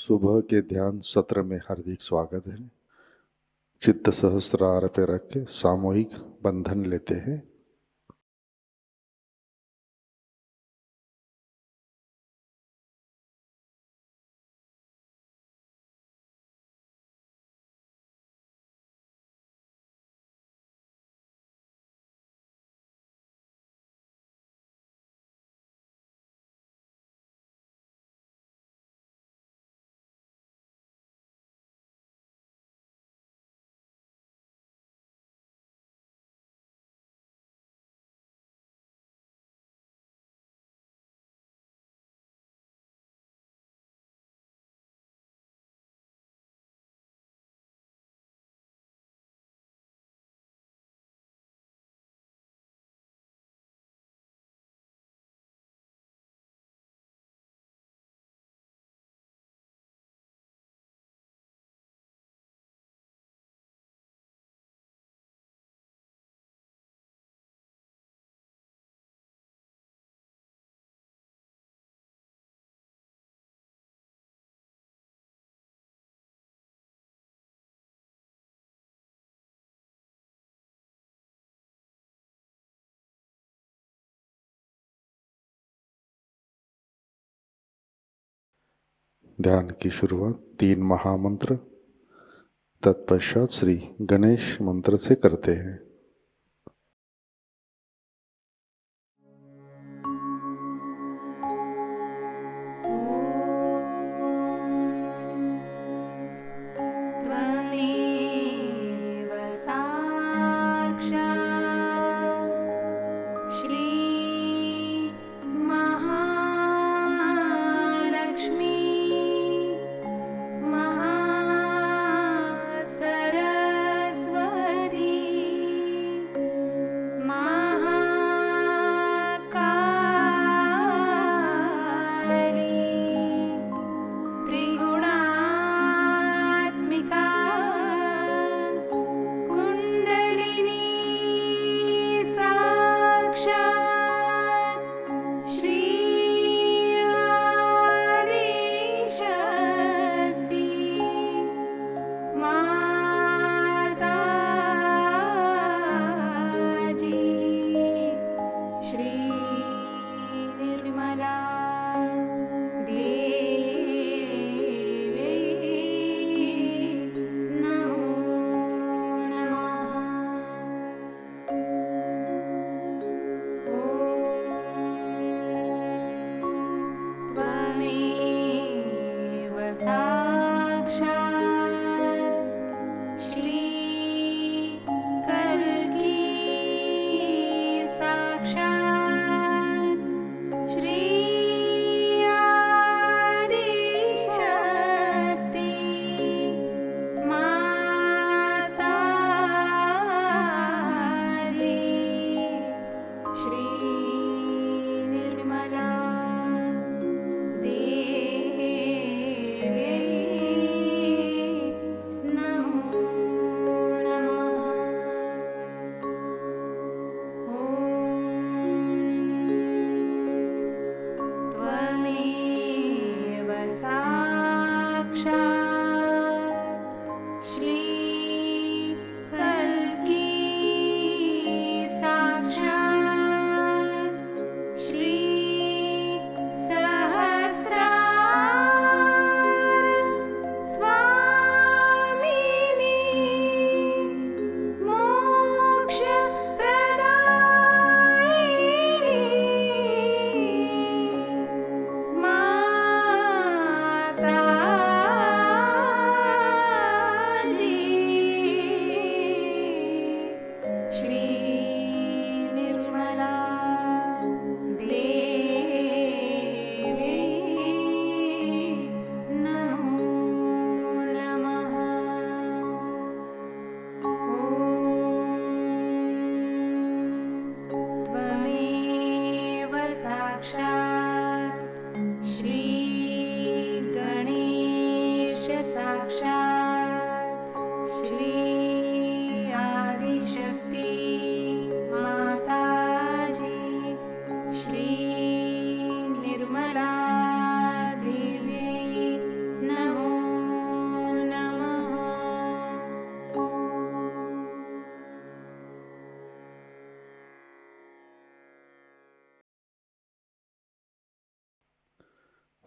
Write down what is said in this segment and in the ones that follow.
सुबह के ध्यान सत्र में हार्दिक स्वागत है। चित्त सहस्रार पे रख के सामूहिक बंधन लेते हैं। ध्यान की शुरुआत 3 महामंत्र तत्पश्चात श्री गणेश मंत्र से करते हैं।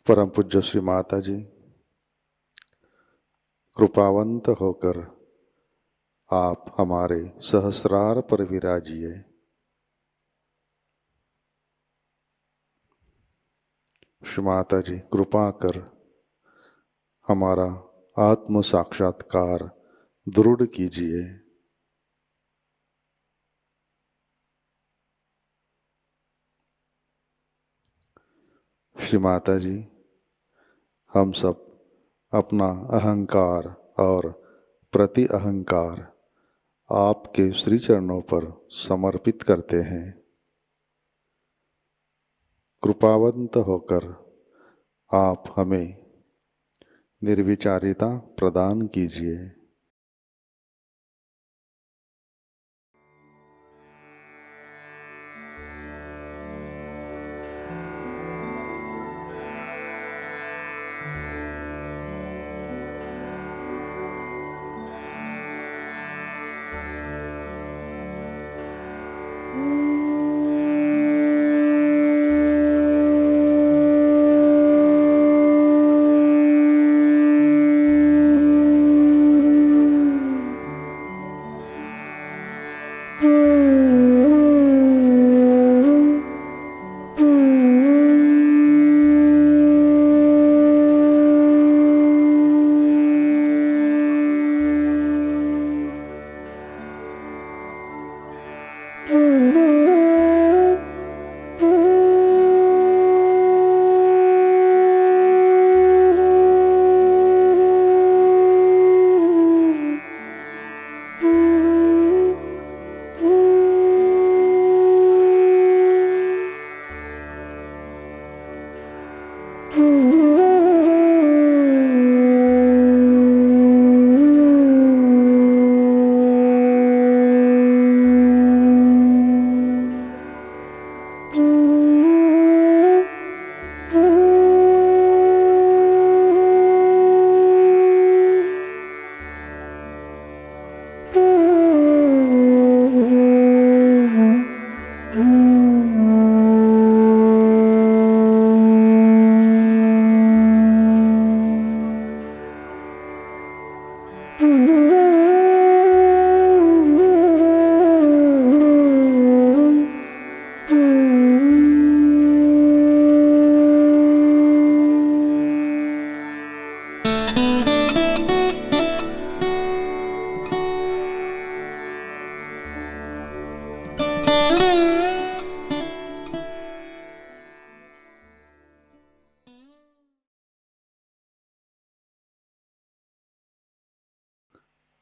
परम पूज्य श्री माता जी, कृपावंत होकर आप हमारे सहस्रार पर विराजिए। श्री माता जी, कृपा कर हमारा आत्म साक्षात्कार दृढ़ कीजिए। श्री माता जी, हम सब अपना अहंकार और प्रति अहंकार आपके श्री चरणों पर समर्पित करते हैं। कृपावंत होकर आप हमें निर्विचारिता प्रदान कीजिए।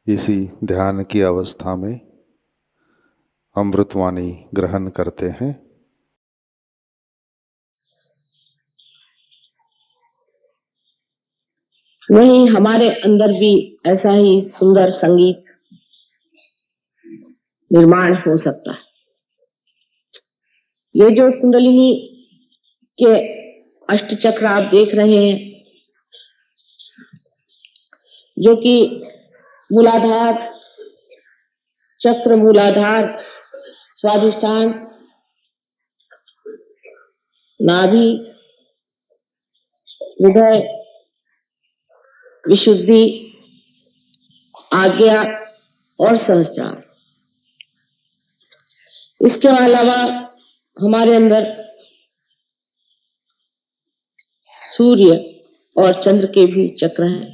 इसी ध्यान की अवस्था में अमृतवाणी ग्रहण करते हैं। वहीं हमारे अंदर भी ऐसा ही सुंदर संगीत निर्माण हो सकता है। ये जो कुंडलिनी के अष्टचक्र आप देख रहे हैं, जो कि मूलाधार चक्र, मूलाधार, स्वाधिष्ठान, नाभि, हृदय, विशुद्धि, आज्ञा और सहस्त्रार, इसके अलावा हमारे अंदर सूर्य और चंद्र के भी चक्र हैं।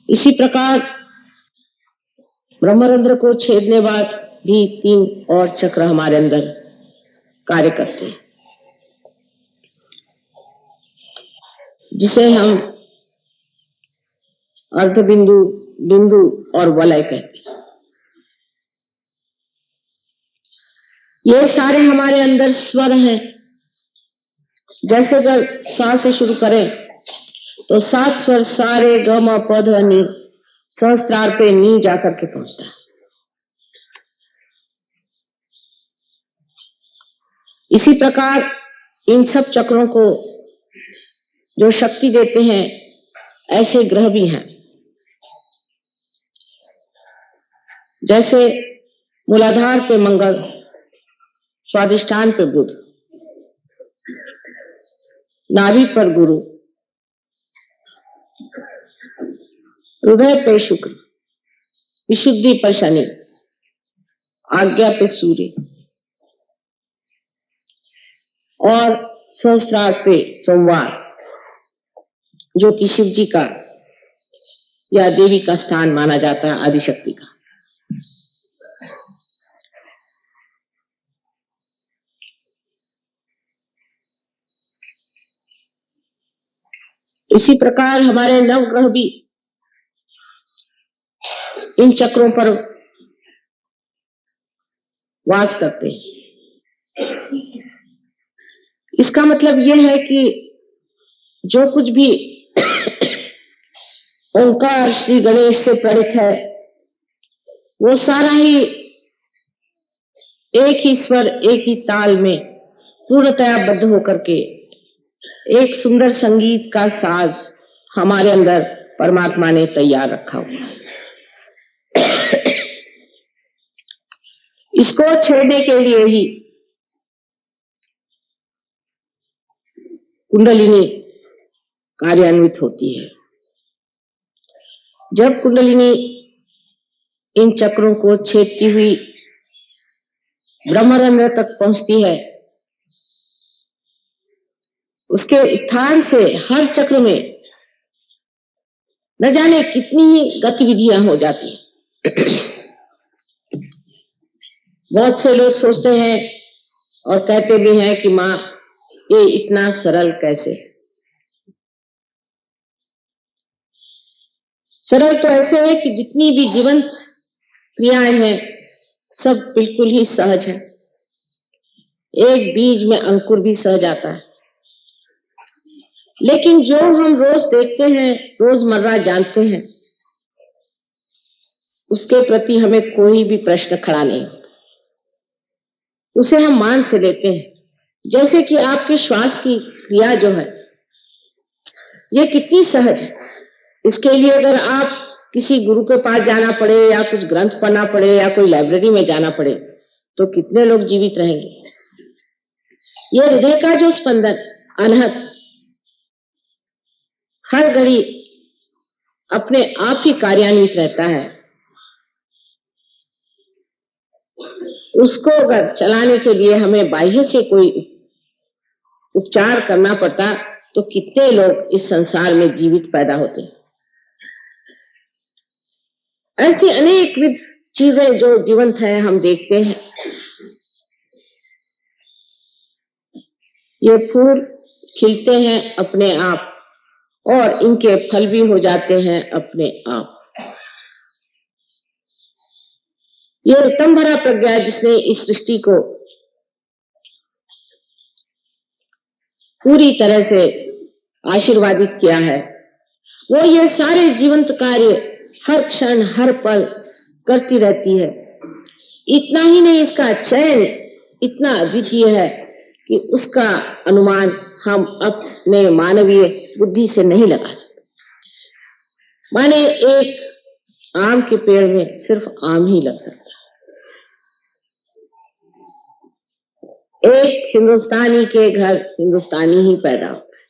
इसी प्रकार ब्रह्मरंध्र को छेदने बाद भी 3 और चक्र हमारे अंदर कार्य करते हैं, जिसे हम अर्धबिंदु, बिंदु और वलय कहते हैं। ये सारे हमारे अंदर स्वर हैं। जैसे अगर सा से शुरू करें तो 7 स्वर सारे ग म प ध नि सहस्त्रार पे नी जाकर के पहुंचता है। इसी प्रकार इन सब चक्रों को जो शक्ति देते हैं, ऐसे ग्रह भी हैं। जैसे मूलाधार पे मंगल, स्वाधिष्ठान पे बुध, नाभि पर गुरु, हृदय पे शुक्र, विशुद्धि पर शनि, आज्ञा पे सूर्य और सहस्त्रार पे सोमवार, जो कि शिव जी का या देवी का स्थान माना जाता है, आदिशक्ति का। इसी प्रकार हमारे नवग्रह भी इन चक्रों पर वास करते हैं। इसका मतलब यह है कि जो कुछ भी ओंकार श्री गणेश से प्रेरित है, वो सारा ही एक ही स्वर, एक ही ताल में पूर्णतया बद्ध होकर के एक सुंदर संगीत का साज हमारे अंदर परमात्मा ने तैयार रखा हुआ है। इसको छेड़ने के लिए ही कुंडलिनी कार्यान्वित होती है। जब कुंडलिनी इन चक्रों को छेदती हुई ब्रह्मरंध्र तक पहुंचती है, उसके उत्थान से हर चक्र में न जाने कितनी ही गतिविधियां हो जाती हैं। बहुत से लोग सोचते हैं और कहते भी हैं कि माँ, ये इतना सरल कैसे? सरल तो ऐसे है कि जितनी भी जीवंत क्रियाएं हैं, सब बिल्कुल ही सहज है। एक बीज में अंकुर भी सहज आता है। लेकिन जो हम रोज देखते हैं, रोजमर्रा जानते हैं, उसके प्रति हमें कोई भी प्रश्न खड़ा नहीं होता। उसे हम मान से लेते हैं। जैसे कि आपके श्वास की क्रिया जो है, ये कितनी सहज है। इसके लिए अगर आप किसी गुरु के पास जाना पड़े या कुछ ग्रंथ पढ़ना पड़े या कोई लाइब्रेरी में जाना पड़े, तो कितने लोग जीवित रहेंगे। ये हृदय का जो स्पंदन अनहद हर घड़ी अपने आप ही कार्यान्वित रहता है, उसको अगर चलाने के लिए हमें बाह्य से कोई उपचार करना पड़ता, तो कितने लोग इस संसार में जीवित पैदा होते। ऐसी अनेक विध चीजें जो जीवंत है, हम देखते हैं। ये फूल खिलते हैं अपने आप और इनके फल भी हो जाते हैं अपने आप। ये उत्तम भरा प्रज्ञा जिसने इस सृष्टि को पूरी तरह से आशीर्वादित किया है, वो ये सारे जीवंत कार्य हर क्षण हर पल करती रहती है। इतना ही नहीं, इसका चयन इतना अद्वितीय है कि उसका अनुमान हम अपने मानवीय बुद्धि से नहीं लगा सकते। माने एक आम के पेड़ में सिर्फ आम ही लग सकता है। एक हिंदुस्तानी के घर हिंदुस्तानी ही पैदा होता है।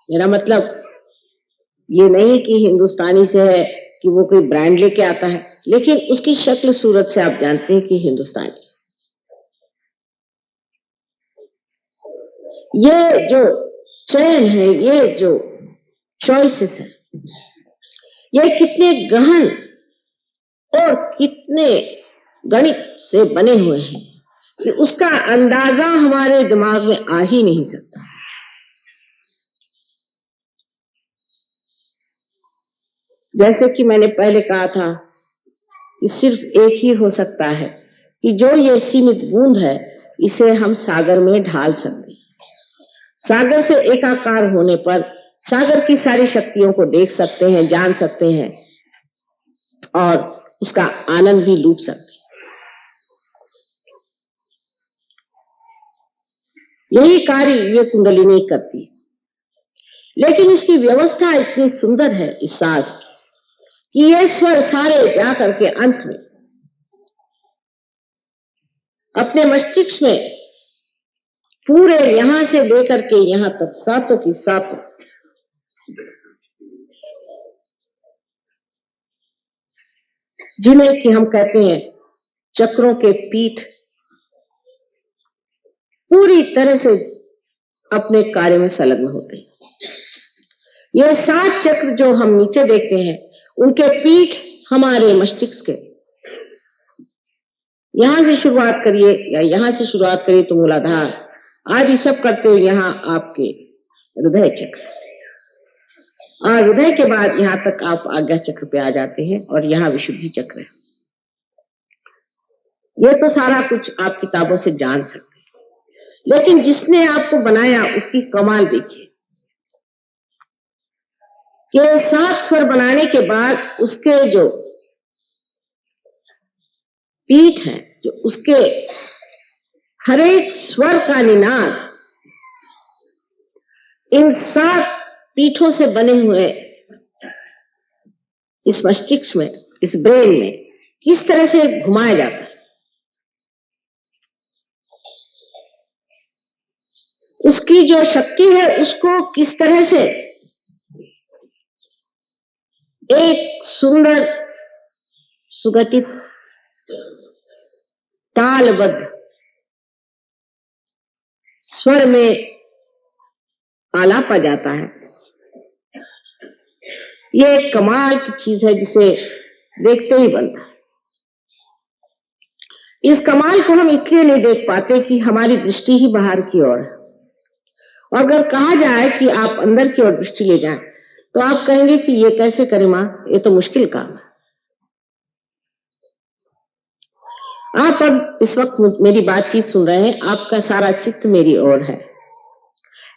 मेरा मतलब ये नहीं कि हिंदुस्तानी से है कि वो कोई ब्रांड लेके आता है, लेकिन उसकी शक्ल सूरत से आप जानते हैं कि हिंदुस्तानी। ये जो चयन है, ये जो चॉइसेस है, ये कितने गहन और कितने गणित से बने हुए हैं कि उसका अंदाजा हमारे दिमाग में आ ही नहीं सकता। जैसे कि मैंने पहले कहा था कि सिर्फ एक ही हो सकता है कि जो ये सीमित बूंद है, इसे हम सागर में ढाल सकते हैं। सागर से एकाकार होने पर सागर की सारी शक्तियों को देख सकते हैं, जान सकते हैं और उसका आनंद भी लूट सकते हैं। यही कार्य ये कुंडलिनी करती है। लेकिन इसकी व्यवस्था इतनी सुंदर है इस सांस की कि ये स्वर सारे जाकर के अंत में अपने मस्तिष्क में पूरे यहां से लेकर के यहां तक सातों की सातों जिन्हें कि हम कहते हैं चक्रों के पीठ, पूरी तरह से अपने कार्य में संलग्न होते हैं। ये 7 चक्र जो हम नीचे देखते हैं, उनके पीठ हमारे मस्तिष्क के, यहां से शुरुआत करिए या यहां से शुरुआत करिए तो मूलाधार आदि सब करते हुए यहां आपके हृदय चक्र, और हृदय के बाद यहां तक आप आज्ञा चक्र पे आ जाते हैं और यहां विशुद्धि चक्र है। ये तो सारा कुछ आप किताबों से जान सकते हैं, लेकिन जिसने आपको बनाया उसकी कमाल देखिए कि 7 स्वर बनाने के बाद उसके जो पीठ है, जो उसके हर एक स्वर का निनाद इन 7 पीठों से बने हुए इस मस्तिष्क में, इस ब्रेन में किस तरह से घुमाया जाता है, उसकी जो शक्ति है उसको किस तरह से एक सुंदर सुगठित तालबद्ध स्वर में आलापा जाता है। ये एक कमाल की चीज है जिसे देखते ही बनता है। इस कमाल को हम इसलिए नहीं देख पाते कि हमारी दृष्टि ही बाहर की ओर है, और अगर कहा जाए कि आप अंदर की ओर दृष्टि ले जाएं तो आप कहेंगे कि ये कैसे करें मां, ये तो मुश्किल काम है। आप अब इस वक्त मेरी बातचीत सुन रहे हैं, आपका सारा चित्त मेरी ओर है,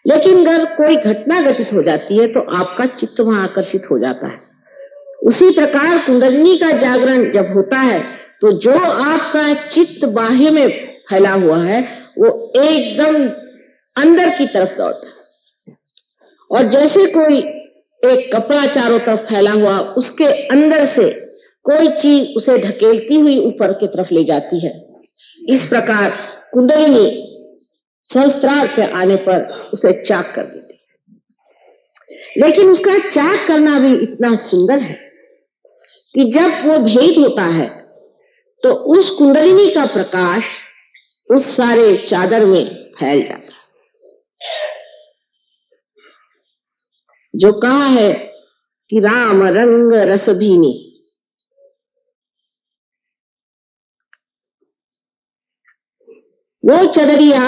लेकिन अगर कोई घटना घटित हो जाती है तो आपका चित्त वहां आकर्षित हो जाता है। उसी प्रकार कुंडलिनी का जागरण जब होता है तो जो आपका चित्त बाह्य में फैला हुआ है वो एकदम अंदर की तरफ दौड़ता है, और जैसे कोई एक कपड़ा चारों तरफ फैला हुआ, उसके अंदर से कोई चीज उसे ढकेलती हुई ऊपर की तरफ ले जाती है, इस प्रकार कुंडलिनी सहस्त्रार पे आने पर उसे चाक कर देती है। लेकिन उसका चाक करना भी इतना सुंदर है कि जब वो भेद होता है तो उस कुंडलिनी का प्रकाश उस सारे चादर में फैल जाता है। जो कहा है कि राम रंग रस भीनी, वो चदरिया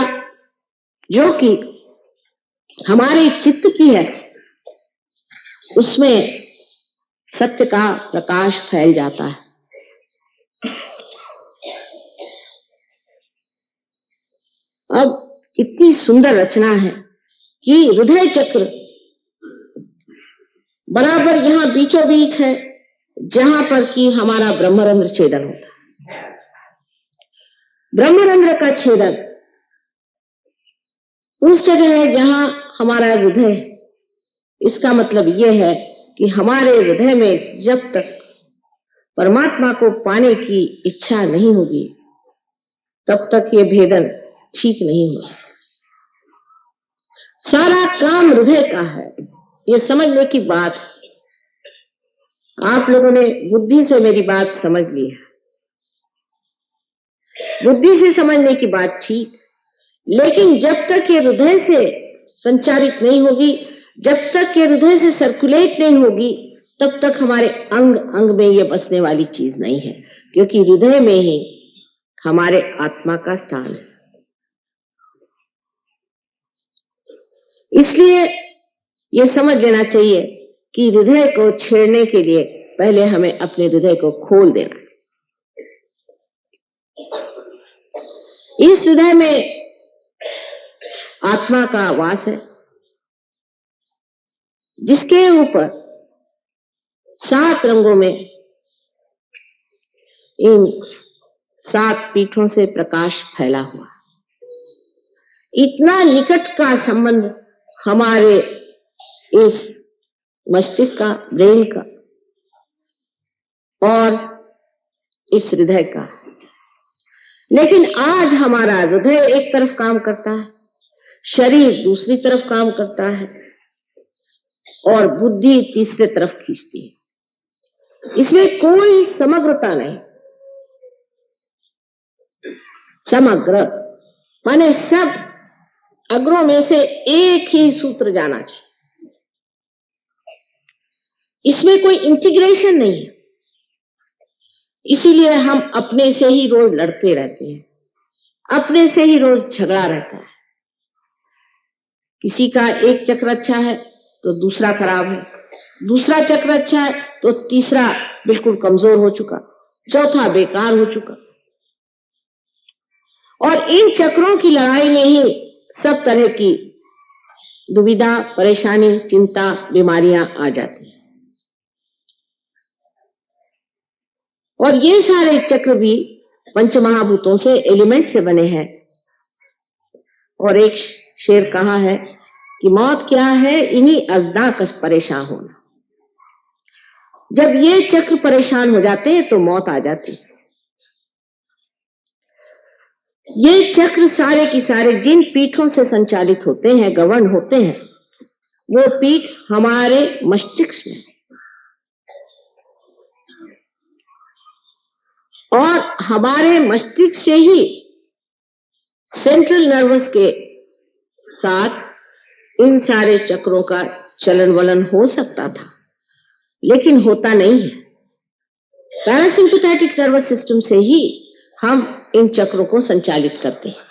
जो कि हमारे चित्त की है, उसमें सत्य का प्रकाश फैल जाता है। अब इतनी सुंदर रचना है कि हृदय चक्र बराबर यहां बीचों बीच है, जहां पर कि हमारा ब्रह्मरंध्र छेदन होता है। ब्रह्मरंध्र का छेदन उस जगह है जहां हमारा हृदय है। इसका मतलब यह है कि हमारे हृदय में जब तक परमात्मा को पाने की इच्छा नहीं होगी तब तक ये भेदन ठीक नहीं हो सकता। सारा काम हृदय का है, ये समझने की बात है। आप लोगों ने बुद्धि से मेरी बात समझ ली है, बुद्धि से समझने की बात ठीक, लेकिन जब तक ये हृदय से संचारित नहीं होगी, जब तक ये हृदय से सर्कुलेट नहीं होगी, तब तक हमारे अंग अंग में ये बसने वाली चीज नहीं है, क्योंकि हृदय में ही हमारे आत्मा का स्थान है। इसलिए ये समझ लेना चाहिए कि हृदय को छेड़ने के लिए पहले हमें अपने हृदय को खोल देना चाहिए। इस हृदय में आत्मा का वास है, जिसके ऊपर 7 रंगों में इन 7 पीठों से प्रकाश फैला हुआ। इतना निकट का संबंध हमारे इस मस्तिष्क का, ब्रेन का और इस हृदय का। लेकिन आज हमारा हृदय एक तरफ काम करता है, शरीर दूसरी तरफ काम करता है और बुद्धि तीसरे तरफ खींचती है। इसमें कोई समग्रता नहीं। समग्र माने सब अग्रों में से एक ही सूत्र जाना चाहिए। इसमें कोई इंटीग्रेशन नहीं है। इसीलिए हम अपने से ही रोज लड़ते रहते हैं, अपने से ही रोज झगड़ा रहता है। किसी का एक चक्र अच्छा है तो दूसरा खराब है, दूसरा चक्र अच्छा है तो तीसरा बिल्कुल कमजोर हो चुका, चौथा बेकार हो चुका। और इन चक्रों की लड़ाई में ही सब तरह की दुविधा, परेशानी, चिंता, बीमारियां आ जाती हैं। और ये सारे चक्र भी पंचमहाभूतों से, एलिमेंट से बने हैं। और एक शेर कहा है कि मौत क्या है, इन्हीं अज़दा कस परेशान होना। जब ये चक्र परेशान हो जाते हैं तो मौत आ जाती है। ये चक्र सारे की सारे जिन पीठों से संचालित होते हैं, गवर्न होते हैं, वो पीठ हमारे मस्तिष्क में, और हमारे मस्तिष्क से ही सेंट्रल नर्वस के साथ इन सारे चक्रों का चलन वलन हो सकता था, लेकिन होता नहीं है। पैरासिम्पैथेटिक नर्वस सिस्टम से ही हम इन चक्रों को संचालित करते हैं।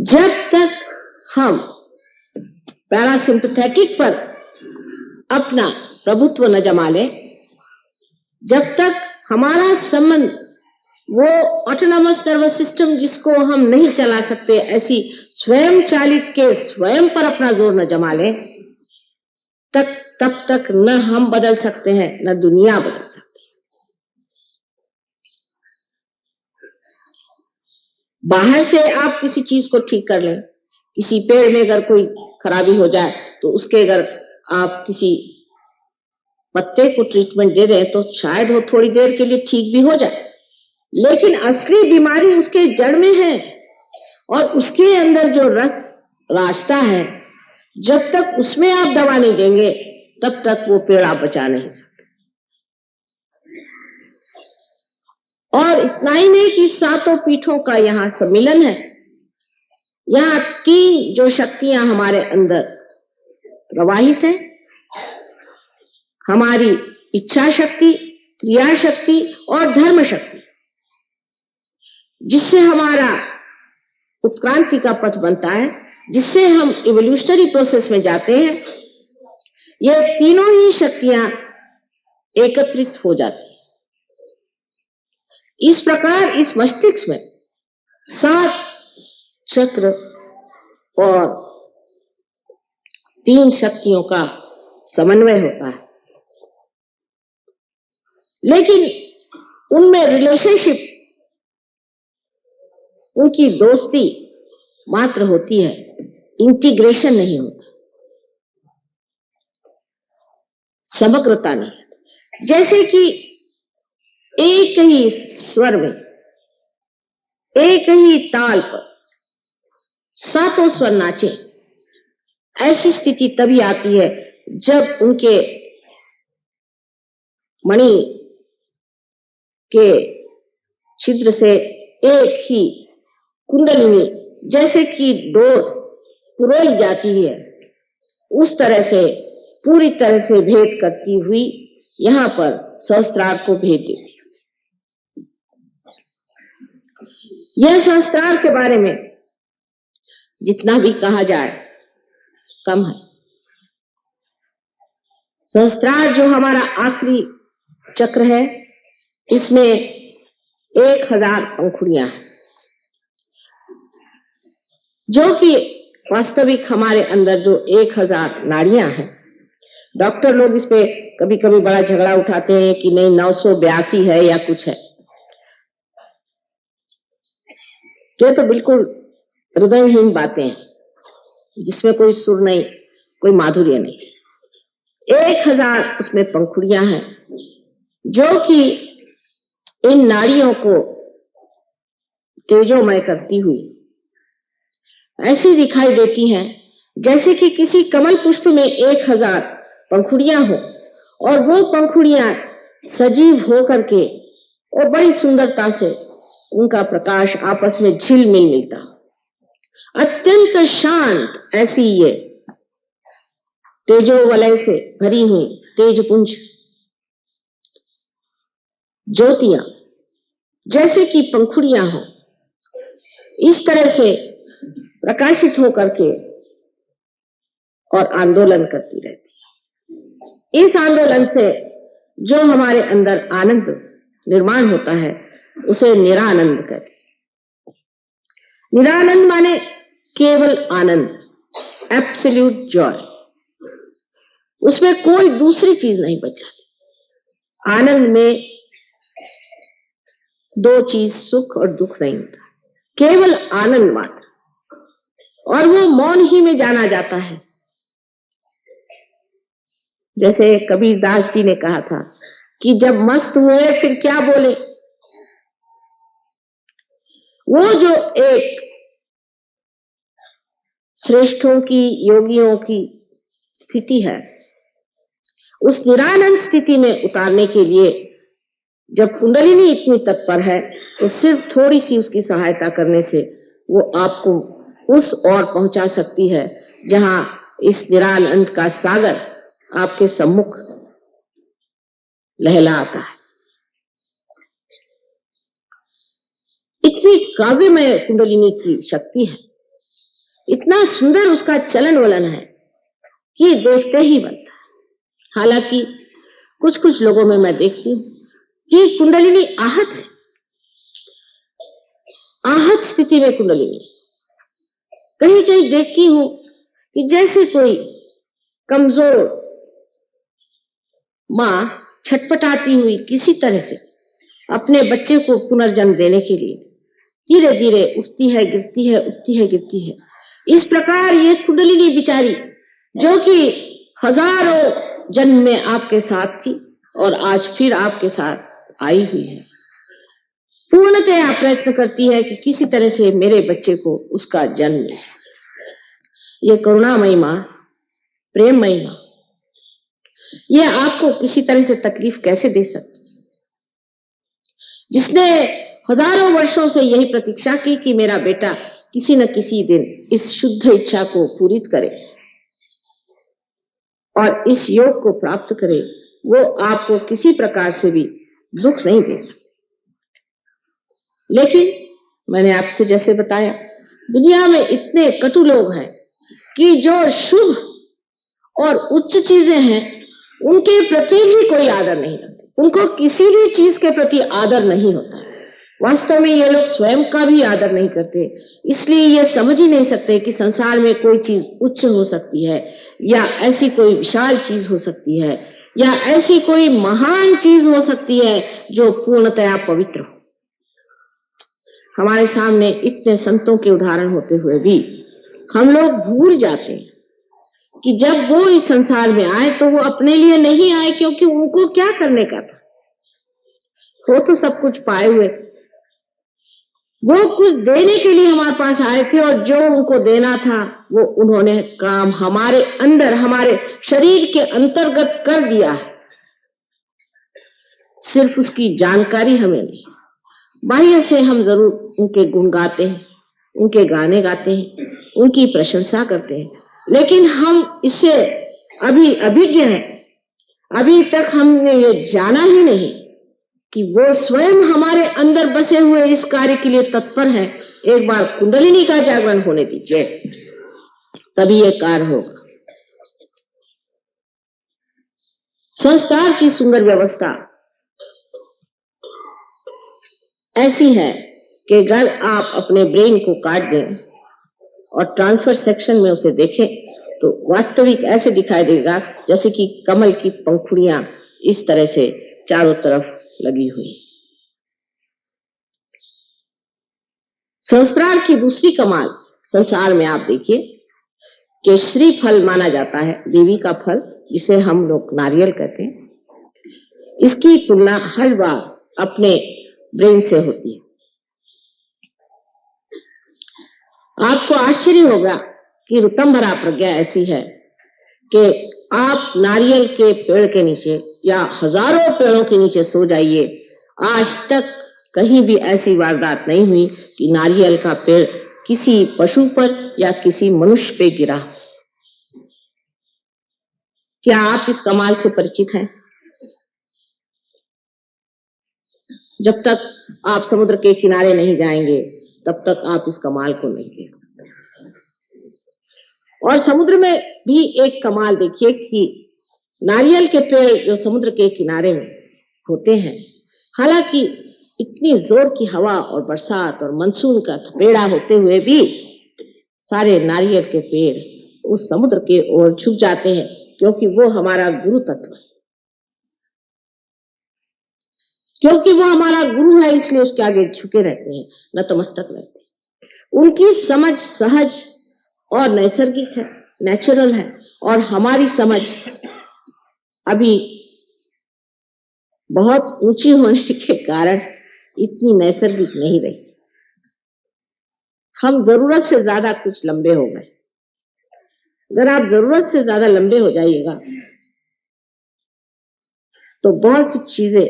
जब तक हम पैरासिम्पैथेटिक पर अपना प्रभुत्व न जमा लें, जब तक हमारा संबंध वो ऑटोनॉमस नर्वस सिस्टम जिसको हम नहीं चला सकते, ऐसी स्वयं चालित के स्वयं पर अपना जोर न जमा लें, तब तक न हम बदल सकते हैं, न दुनिया बदल सकती है। बाहर से आप किसी चीज को ठीक कर लें, किसी पेड़ में अगर कोई खराबी हो जाए तो उसके अगर आप किसी पत्ते को ट्रीटमेंट दे दें तो शायद वो थोड़ी देर के लिए ठीक भी हो जाए, लेकिन असली बीमारी उसके जड़ में है। और उसके अंदर जो रस रास्ता है, जब तक उसमें आप दवा नहीं देंगे तब तक वो पेड़ आप बचा नहीं सकते। और इतना ही नहीं कि सातों पीठों का यहाँ सम्मिलन है। यहाँ तीन जो शक्तियां हमारे अंदर प्रवाहित है, हमारी इच्छा शक्ति, क्रिया शक्ति और धर्म शक्ति, जिससे हमारा उत्क्रांति का पथ बनता है, जिससे हम इवोल्यूशनरी प्रोसेस में जाते हैं। ये तीनों ही शक्तियां एकत्रित हो जाती हैं। इस प्रकार इस मस्तिष्क में 7 चक्र और 3 शक्तियों का समन्वय होता है, लेकिन उनमें रिलेशनशिप, उनकी दोस्ती मात्र होती है, इंटीग्रेशन नहीं होता, समग्रता नहीं। जैसे कि एक ही स्वर में, एक ही ताल पर सातों स्वर नाचे, ऐसी स्थिति तभी आती है जब उनके मणि के छिद्र से एक ही कुंडलिनी जैसे कि डोर पुरोई जाती है, उस तरह से पूरी तरह से भेद करती हुई यहाँ पर सहस्त्रार को भेद देती है। यह सहस्त्रार के बारे में जितना भी कहा जाए कम है। सहस्त्रार जो हमारा आखिरी चक्र है, इसमें 1000 पंखुड़ियां हैं, जो कि वास्तविक हमारे अंदर जो 1000 नाड़ियां हैं। डॉक्टर लोग इस पे कभी कभी बड़ा झगड़ा उठाते हैं कि नहीं 982 है या कुछ है। तो बिल्कुल हृदयहीन बातें हैं, जिसमें कोई सुर नहीं, कोई माधुर्य नहीं। 1000 उसमें पंखुड़ियां हैं, जो कि इन नाड़ियों को तेजोमय करती हुई ऐसी दिखाई देती हैं जैसे कि किसी कमल पुष्प में 1000 पंखुड़ियां हो और वो पंखुड़ियां सजीव हो करके और बड़ी सुंदरता से उनका प्रकाश आपस में झिलमिल मिलता। अत्यंत शांत ऐसी ये तेजोवलय से भरी हुई तेजपुंज ज्योतियां जैसे कि पंखुड़ियां हो, इस तरह से प्रकाशित होकर के और आंदोलन करती रहती है। इस आंदोलन से जो हमारे अंदर आनंद निर्माण होता है उसे निरानंद कहते हैं। निरानंद माने केवल आनंद, एब्सोल्यूट जॉय। उसमें कोई दूसरी चीज नहीं बच जाती। आनंद में दो चीज, सुख और दुख नहीं होता, केवल आनंद मात्र, और वो मौन ही में जाना जाता है। जैसे कबीरदास जी ने कहा था कि जब मस्त हुए फिर क्या बोले। वो जो एक श्रेष्ठों की, योगियों की स्थिति है, उस निरानंद स्थिति में उतारने के लिए जब कुंडलिनी इतनी तत्पर है तो सिर्फ थोड़ी सी उसकी सहायता करने से वो आपको उस ओर पहुंचा सकती है जहां इस निरानंद का सागर आपके सम्मुख लहलाता है। इतनी काव्यमय कुंडलिनी की शक्ति है, इतना सुंदर उसका चलन वलन है कि देखते ही बनता है। हालांकि कुछ कुछ लोगों में मैं देखती हूं कि कुंडलिनी आहत है, आहत स्थिति में कुंडलिनी। कहीं कहीं देखती हूं कि जैसे कोई कमजोर मां छटपटाती हुई किसी तरह से अपने बच्चे को पुनर्जन्म देने के लिए धीरे धीरे उठती है, गिरती है, उठती है, गिरती है। इस प्रकार ये कुंडलिनी बिचारी, जो कि हजारों जन्म में आपके साथ थी और आज फिर आपके साथ आई हुई है, पूर्णतया प्रयत्न करती है कि किसी तरह से मेरे बच्चे को उसका जन्म मिले। ये करुणामयी मां, प्रेममयी मां, ये आपको किसी तरह से तकलीफ कैसे दे सकती, जिसने हजारों वर्षों से यही प्रतीक्षा की कि मेरा बेटा किसी न किसी दिन इस शुद्ध इच्छा को पूरित करे और इस योग को प्राप्त करे, वो आपको किसी प्रकार से भी दुख नहीं दे सकती। लेकिन मैंने आपसे जैसे बताया, दुनिया में इतने कटु लोग हैं कि जो शुभ और उच्च चीजें हैं उनके प्रति भी कोई आदर नहीं रखते, उनको किसी भी चीज के प्रति आदर नहीं होता। वास्तव में ये लोग स्वयं का भी आदर नहीं करते, इसलिए ये समझ ही नहीं सकते कि संसार में कोई चीज उच्च हो सकती है, या ऐसी कोई विशाल चीज हो सकती है, या ऐसी कोई महान चीज हो सकती है जो पूर्णतया पवित्र हो। हमारे सामने इतने संतों के उदाहरण होते हुए भी हम लोग भूल जाते हैं कि जब वो इस संसार में आए तो वो अपने लिए नहीं आए, क्योंकि उनको क्या करने का था, वो तो सब कुछ पाए हुए थे। वो कुछ देने के लिए हमारे पास आए थे और जो उनको देना था वो उन्होंने काम हमारे अंदर, हमारे शरीर के अंतर्गत कर दिया है। सिर्फ उसकी जानकारी हमें नहीं। बाह्य से हम जरूर उनके गुण गाते हैं, उनके गाने गाते हैं, उनकी प्रशंसा करते हैं, लेकिन हम इससे अभी अभिज्ञ हैं। अभी तक हमने ये जाना ही नहीं कि वो स्वयं हमारे अंदर बसे हुए इस कार्य के लिए तत्पर है। एक बार कुंडलिनी का जागरण होने दीजिए, तभी ये कार्य होगा। संस्कार की सुंदर व्यवस्था ऐसी है कि अगर आप अपने ब्रेन को काट दें और ट्रांसफर सेक्शन में उसे देखें तो वास्तविक ऐसे दिखाई देगा जैसे कि कमल की पंखुड़ियां इस तरह से चारों तरफ लगी हुई। संस्कार की दूसरी कमाल संसार में आप देखिए कि श्रीफल माना जाता है, देवी का फल, जिसे हम लोग नारियल कहते हैं। इसकी तुलना हर बार अपने ब्रेन से होती है। आपको आश्चर्य होगा कि ऋतंभरा प्रज्ञा ऐसी है कि आप नारियल के पेड़ के नीचे या हजारों पेड़ों के नीचे सो जाइए, आज तक कहीं भी ऐसी वारदात नहीं हुई कि नारियल का पेड़ किसी पशु पर या किसी मनुष्य पे गिरा। क्या आप इस कमाल से परिचित हैं? जब तक आप समुद्र के किनारे नहीं जाएंगे तब तक आप इस कमाल को नहीं देख सकते। और समुद्र में भी एक कमाल देखिए कि नारियल के पेड़ जो समुद्र के किनारे में होते हैं, हालांकि इतनी जोर की हवा और बरसात और मानसून का थपेड़ा होते हुए भी सारे नारियल के पेड़ उस समुद्र के ओर झुक जाते हैं, क्योंकि वो हमारा गुरु तत्व है। क्योंकि वो हमारा गुरु है, इसलिए उसके आगे झुके रहते हैं, नतमस्तक रहते हैं। उनकी समझ सहज और नैसर्गिक है, नेचुरल है, और हमारी समझ अभी बहुत ऊंची होने के कारण इतनी नैसर्गिक नहीं रही। हम जरूरत से ज्यादा कुछ लंबे हो गए। अगर आप जरूरत से ज्यादा लंबे हो जाइएगा तो बहुत सी चीजें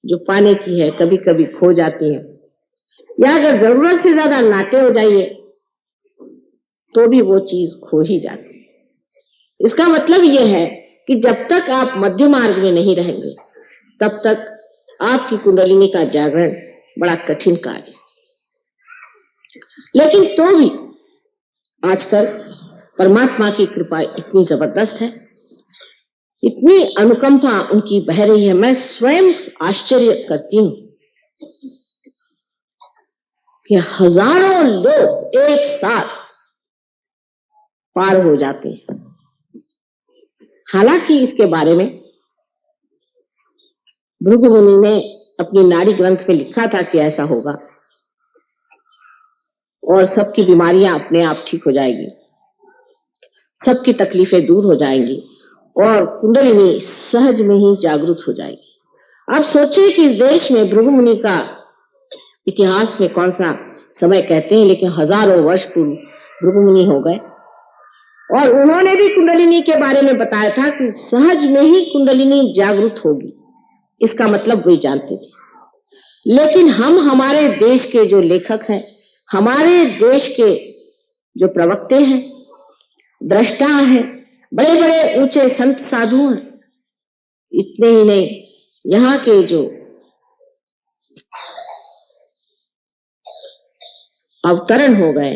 जो पाने की है कभी कभी खो जाती हैं, या अगर जरूरत से ज्यादा नाटे हो जाइए तो भी वो चीज खो ही जाती है। इसका मतलब यह है कि जब तक आप मध्य मार्ग में नहीं रहेंगे तब तक आपकी कुंडलिनी का जागरण बड़ा कठिन कार्य है। लेकिन तो भी आजकल परमात्मा की कृपा इतनी जबरदस्त है, इतनी अनुकंपा उनकी बह रही है, मैं स्वयं आश्चर्य करती हूं कि हजारों लोग एक साथ पार हो जाते हैं। हालांकि इसके बारे में भृगु मुनि ने अपनी नाड़ी ग्रंथ में लिखा था कि ऐसा होगा और सबकी बीमारियां अपने आप ठीक हो जाएगी, सबकी तकलीफें दूर हो जाएंगी और कुंडलिनी सहज में ही जागृत हो जाएगी। आप सोचिए कि इस देश में भृगु मुनि का इतिहास में कौन सा समय कहते हैं, लेकिन हजारों वर्ष पूर्व भृगु मुनि हो गए और उन्होंने भी कुंडलिनी के बारे में बताया था कि सहज में ही कुंडलिनी जागृत होगी। इसका मतलब वे जानते थे। लेकिन हम हमारे देश के जो लेखक हैं, हमारे देश के जो प्रवक्ते हैं, दृष्टा हैं, बड़े बड़े ऊंचे संत साधु हैं, इतने ही नहीं, यहाँ के जो अवतरण हो गए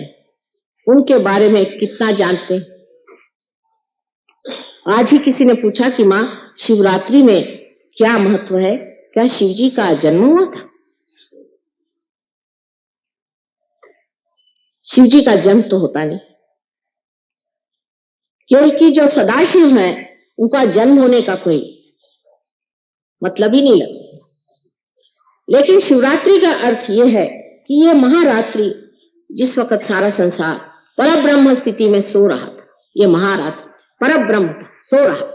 उनके बारे में कितना जानते हैं। आज ही किसी ने पूछा कि माँ, शिवरात्रि में क्या महत्व है, क्या शिव जी का जन्म हुआ था? शिव जी का जन्म तो होता नहीं, क्योंकि जो सदाशिव है उनका जन्म होने का कोई मतलब ही नहीं लगता। लेकिन शिवरात्रि का अर्थ यह है कि ये महारात्रि, जिस वक्त सारा संसार परब्रह्म स्थिति में सो रहा था, ये महारात्रि परब्रह्म सो रहा था।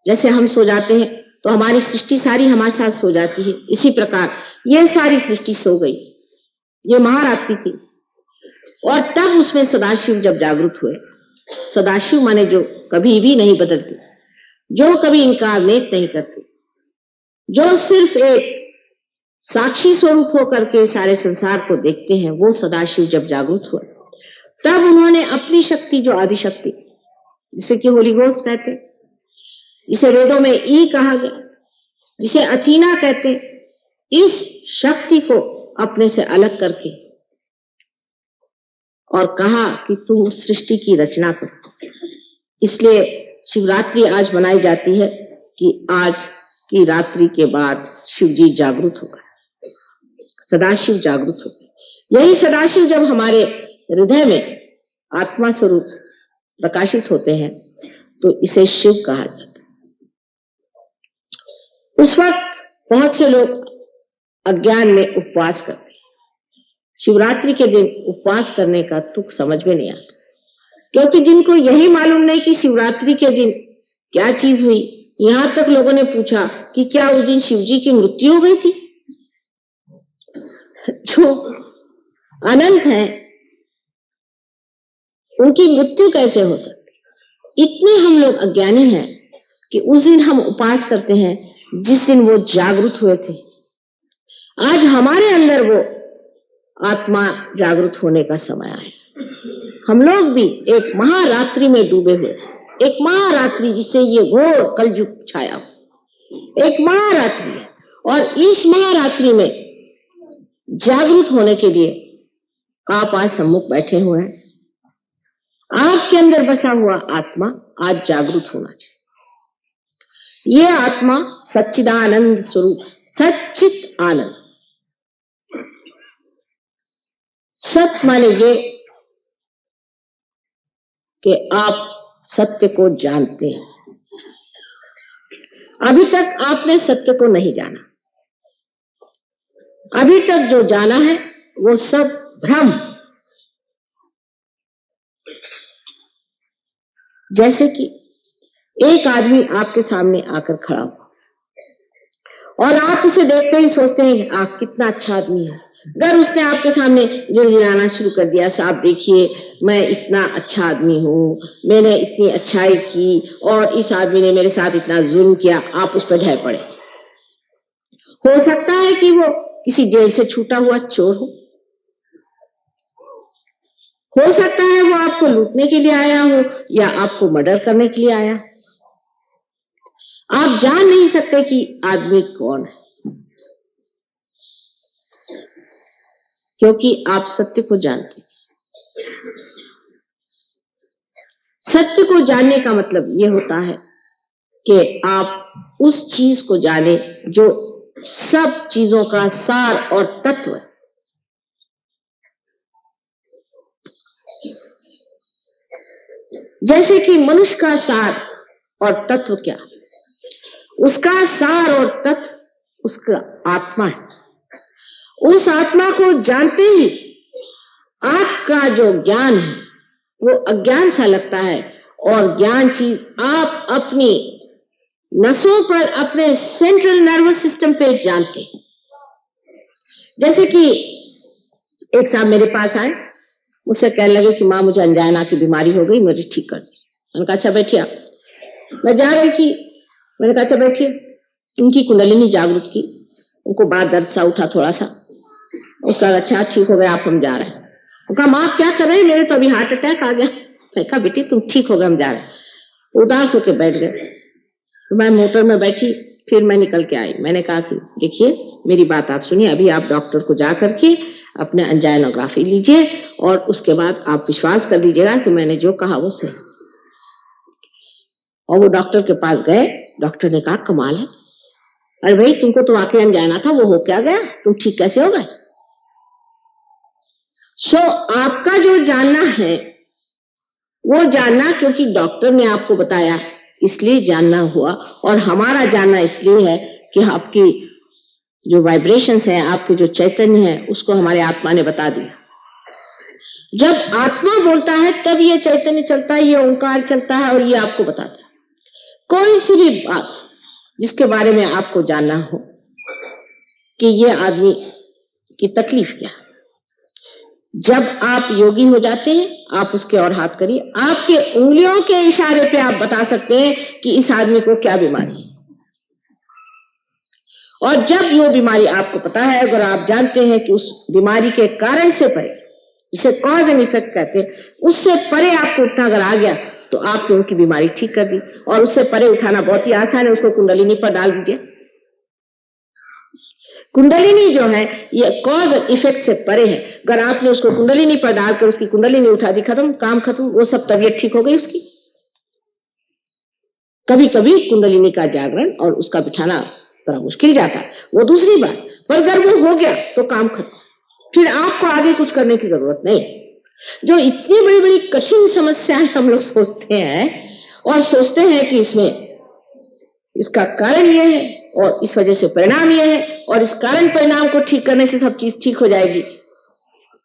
जैसे हम सो जाते हैं तो हमारी सृष्टि सारी हमारे साथ सो जाती है, इसी प्रकार ये सारी सृष्टि सो गई, ये महारात्रि थी। और तब उसमें सदाशिव जब जागृत हुए, सदाशिव माने जो कभी भी नहीं बदलते, जो कभी इनकार नहीं करते, जो सिर्फ एक साक्षी स्वरूप होकर के सारे संसार को देखते हैं, वो सदाशिव जब जागृत हुए तब उन्होंने अपनी शक्ति, जो आदिशक्ति, जिसे कि होली घोस्ट कहते हैं, जिसे वेदों में ई कहा गया, जिसे अचीना कहते हैं, इस शक्ति को अपने से अलग करके और कहा कि तुम सृष्टि की रचना करो। इसलिए शिवरात्रि आज मनाई जाती है कि आज की रात्रि के बाद शिव जी जागृत हो गए, सदाशिव जागृत हो गए। यही सदाशिव जब हमारे हृदय में आत्मा स्वरूप प्रकाशित होते हैं तो इसे शिव कहा जाता है। उस वक्त बहुत से लोग अज्ञान में उपवास करते हैं। शिवरात्रि के दिन उपवास करने का तुक समझ में नहीं आता, क्योंकि जिनको यही मालूम नहीं कि शिवरात्रि के दिन क्या चीज हुई। यहां तक लोगों ने पूछा कि क्या उस दिन शिव जी की मृत्यु हो गई थी? जो अनंत है, उनकी मृत्यु कैसे हो सकती। इतने हम लोग अज्ञानी हैं कि उस दिन हम उपवास करते हैं जिस दिन वो जागृत हुए थे। आज हमारे अंदर वो आत्मा जागृत होने का समय आया। हम लोग भी एक महारात्रि में डूबे हुए थे, एक महारात्रि जिससे ये घोर कलयुग छाया हो, एक महारात्रि है। और इस महारात्रि में जागृत होने के लिए आप आज सम्मुख बैठे हुए हैं। आपके अंदर बसा हुआ आत्मा आज जागृत होना चाहिए। ये आत्मा सच्चिदानंद स्वरूप, सच्चित आनंद। सत माने ये कि आप सत्य को जानते हैं। अभी तक आपने सत्य को नहीं जाना। अभी तक जो जाना है वो सब भ्रम। जैसे कि एक आदमी आपके सामने आकर खड़ा हुआ और आप उसे देखते ही सोचते हैं कि आप कितना अच्छा आदमी है। अगर उसने आपके सामने गिड़गिड़ाना शुरू कर दिया, साहब देखिए मैं इतना अच्छा आदमी हूँ, मैंने इतनी अच्छाई की और इस आदमी ने मेरे साथ इतना जुल्म किया, आप उस पर ढह पड़े। हो सकता है कि वो किसी जेल से छूटा हुआ चोर हो सकता है वो आपको लूटने के लिए आया हो या आपको मर्डर करने के लिए आया। आप जान नहीं सकते कि आदमी कौन है, क्योंकि आप सत्य को जानते हैं। सत्य को जानने का मतलब ये होता है कि आप उस चीज को जाने जो सब चीजों का सार और तत्व है। जैसे कि मनुष्य का सार और तत्व क्या, उसका सार और तत्व उसका आत्मा है। उस आत्मा को जानते ही आपका जो ज्ञान है वो अज्ञान सा लगता है और ज्ञान चीज आप अपनी नसों पर, अपने सेंट्रल नर्वस सिस्टम पे जानते हैं। जैसे कि एक साहब मेरे पास आए, मुझसे कहने लगे कि माँ मुझे अंजाना की बीमारी हो गई, मुझे ठीक कर दी। मैंने कहा अच्छा बैठिए आप। मैं जा रही थी, मैंने कहा अच्छा बैठिए। उनकी कुंडलिनी जागृत की, उनको बाद दर्द सा उठा थोड़ा सा। उसका अच्छा ठीक हो गया, आप हम जा रहे हैं। उनका माँ क्या कर रहे हैं, मेरे तो अभी हार्ट अटैक आ गया। मैं कहा बेटी तुम ठीक हो गए, हम जा रहे हैं। उदास होकर बैठ गए। तो मैं मोटर में बैठी, फिर मैं निकल के आई। मैंने कहा कि देखिए मेरी बात आप सुनिए, अभी आप डॉक्टर को जा करके अपने एंजाइनोग्राफी लीजिए और उसके बाद आप विश्वास कर लीजिएगा कि मैंने जो कहा वो सही। और वो डॉक्टर के पास गए। डॉक्टर ने कहा कमाल है, अरे भाई तुमको तो वाकई अंजाना था, वो हो क्या गया, तुम ठीक कैसे हो गए। सो आपका जो जानना है वो जानना क्योंकि डॉक्टर ने आपको बताया इसलिए जानना हुआ, और हमारा जानना इसलिए है कि आपकी जो वाइब्रेशंस है, आपके जो चैतन्य है, उसको हमारे आत्मा ने बता दिया। जब आत्मा बोलता है तब ये चैतन्य चलता है, ये ओंकार चलता है और ये आपको बताता है। कोई सी भी बात जिसके बारे में आपको जानना हो कि ये आदमी की तकलीफ क्या है, जब आप योगी हो जाते हैं आप उसके और हाथ करिए, आपके उंगलियों के इशारे पे आप बता सकते हैं कि इस आदमी को क्या बीमारी है। और जब वो बीमारी आपको पता है, अगर आप जानते हैं कि उस बीमारी के कारण से परे, जिसे कॉज एंड इफेक्ट कहते हैं, उससे परे आपको उठना अगर आ गया तो आपने उसकी बीमारी ठीक कर दी। और उससे परे उठाना बहुत ही आसान है, उसको कुंडलिनी पर डाल दीजिए। कुंडलिनी जो है ये कॉज और इफेक्ट से परे है। अगर आपने उसको कुंडलिनी पर डालकर उसकी कुंडलिनी उठा दी, खत्म, काम खत्म, वो सब तबीयत ठीक हो गई उसकी। कभी कभी कुंडलिनी का जागरण और उसका बिठाना थोड़ा मुश्किल जाता है, वो दूसरी बात, पर अगर वो हो गया तो काम खत्म, फिर आपको आगे कुछ करने की जरूरत नहीं। जो इतनी बड़ी बड़ी कठिन समस्याएं हम लोग सोचते हैं और सोचते हैं कि इसमें इसका कारण यह है और इस वजह से परिणाम यह है और इस कारण परिणाम को ठीक करने से सब चीज ठीक हो जाएगी,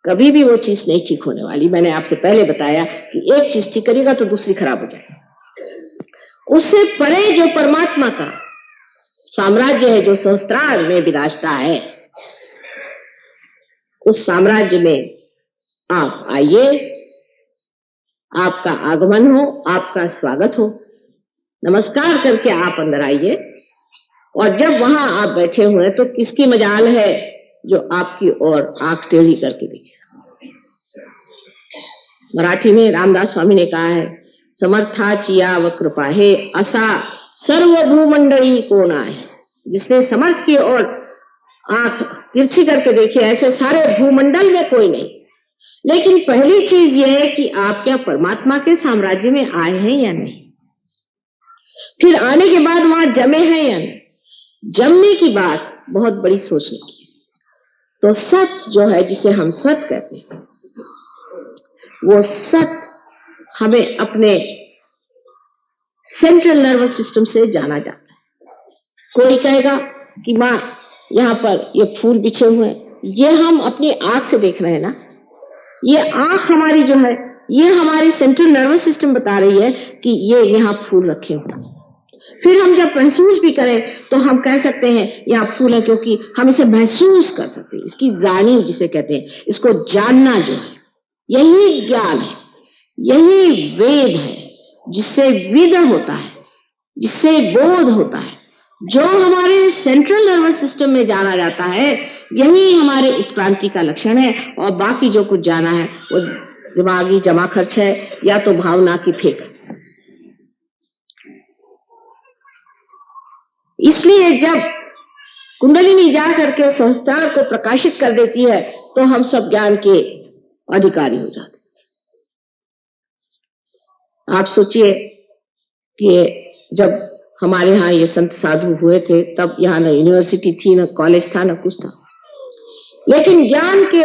कभी भी वो चीज नहीं ठीक होने वाली। मैंने आपसे पहले बताया कि एक चीज ठीक करेगा तो दूसरी खराब हो जाएगी। उससे परे जो परमात्मा का साम्राज्य है, जो सहस्त्रार में विराजता है, उस साम्राज्य में आप आइए, आपका आगमन हो, आपका स्वागत हो। नमस्कार करके आप अंदर आइए। और जब वहां आप बैठे हुए तो किसकी मजाल है जो आपकी ओर आंख टेढ़ी करके देखे। मराठी में रामदास स्वामी ने कहा है, समर्थाची याव कृपा हे असा सर्व भूमंडळी कोण आहे। जिसने समर्थ की ओर आंख तिरछी करके देखी, ऐसे सारे भूमंडल में कोई नहीं। लेकिन पहली चीज यह है कि आप क्या परमात्मा के साम्राज्य में आए हैं या नहीं। फिर आने के बाद वहां जमे हैं या नहीं। जमने की बात बहुत बड़ी सोचने की। तो सत जो है, जिसे हम सत कहते हैं, वो सत हमें अपने सेंट्रल नर्वस सिस्टम से जाना जाता है। कोई कहेगा कि माँ यहाँ पर ये फूल बिछे हुए हैं, ये हम अपनी आंख से देख रहे हैं ना। ये आंख हमारी जो है, ये हमारी सेंट्रल नर्वस सिस्टम बता रही है कि ये यहाँ फूल रखे हुए। फिर हम जब महसूस भी करें तो हम कह सकते हैं यहाँ फूल है, क्योंकि हम इसे महसूस कर सकते हैं। इसकी जानिब जिसे कहते हैं, इसको जानना जो है, यही ज्ञान है, यही वेद है, जिससे विद होता है, जिससे बोध होता है। जो हमारे सेंट्रल नर्वस सिस्टम में जाना जाता है, यही हमारे उत्क्रांति का लक्षण है। और बाकी जो कुछ जाना है वो दिमागी जमा खर्च है या तो भावना की फेंक। इसलिए जब कुंडलिनी जा करके संस्कार को प्रकाशित कर देती है तो हम सब ज्ञान के अधिकारी हो जाते हैं। आप सोचिए कि जब हमारे यहाँ ये संत साधु हुए थे, तब यहाँ न यूनिवर्सिटी थी, न कॉलेज था, न कुछ था, लेकिन ज्ञान के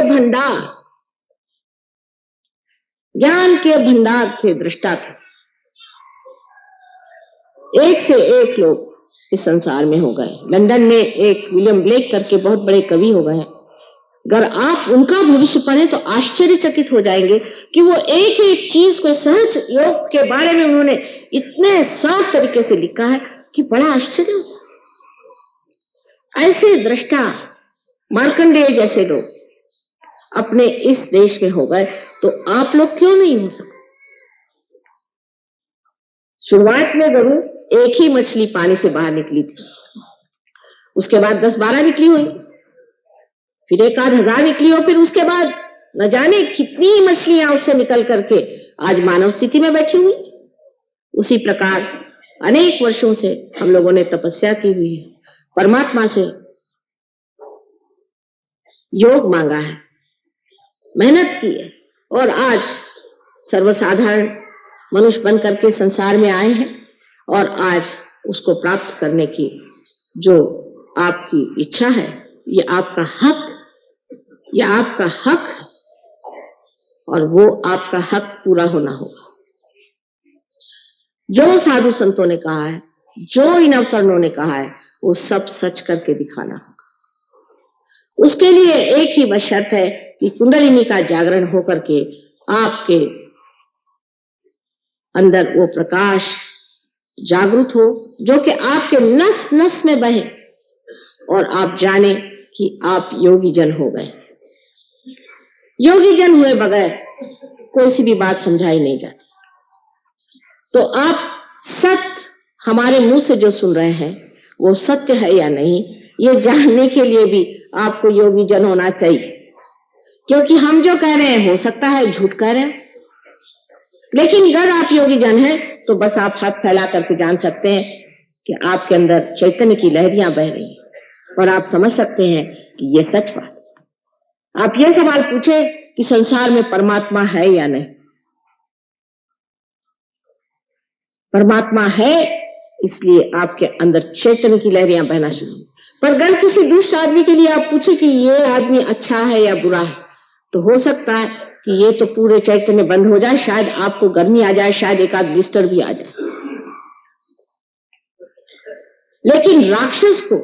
भंडार थे, दृष्टा थे। एक से एक लोग इस संसार में हो गए। लंदन में एक विलियम ब्लेक करके बहुत बड़े कवि हो गए हैं। अगर आप उनका भविष्य पढ़ें तो आश्चर्यचकित हो जाएंगे कि वो एक एक चीज को, सहज योग के बारे में उन्होंने इतने साफ तरीके से लिखा है कि बड़ा आश्चर्य होता है। ऐसे दृष्टा मार्कंडेय जैसे लोग अपने इस देश में हो गए, तो आप लोग क्यों नहीं हो सकते। शुरुआत में जरूर एक ही मछली पानी से बाहर निकली थी, उसके बाद 10-12 निकली हुई, फिर 1,000 निकली हो, फिर उसके बाद न जाने कितनी मछलियां उससे निकल करके आज मानव स्थिति में बैठी हुई। उसी प्रकार अनेक वर्षों से हम लोगों ने तपस्या की हुई है, परमात्मा से योग मांगा है, मेहनत की है, और आज सर्वसाधारण मनुष्य बन करके संसार में आए हैं। और आज उसको प्राप्त करने की जो आपकी इच्छा है, ये आपका हक है, और वो आपका हक पूरा होना होगा। जो साधु संतों ने कहा है, जो इन अवतरणों ने कहा है, वो सब सच करके दिखाना होगा। उसके लिए एक ही बस शर्त है कि कुंडलिनी का जागरण होकर के आपके अंदर वो प्रकाश जागृत हो, जो कि आपके नस नस में बहे, और आप जाने कि आप योगी जन हो गए। योगी जन हुए बगैर कोई सी भी बात समझाई नहीं जाती। तो आप सत्य हमारे मुंह से जो सुन रहे हैं वो सत्य है या नहीं, ये जानने के लिए भी आपको योगी जन होना चाहिए। क्योंकि हम जो कह रहे हैं हो सकता है झूठ कह रहे हैं, लेकिन अगर आप योगी जन हैं तो बस आप हाथ फैला करके जान सकते हैं कि आपके अंदर चैतन्य की लहरियां बह रही हैं, और आप समझ सकते हैं कि ये सच बात है। आप ये सवाल पूछे कि संसार में परमात्मा है या नहीं। परमात्मा है, इसलिए आपके अंदर चैतन्य की लहरियां बहना शुरू हुई। पर अगर किसी दूसरे आदमी के लिए आप पूछे कि ये आदमी अच्छा है या बुरा है, तो हो सकता है कि ये तो पूरे चैतन्य बंद हो जाए, शायद आपको गर्मी आ जाए, शायद एक आध ब्लिस्टर भी आ जाए। लेकिन राक्षस को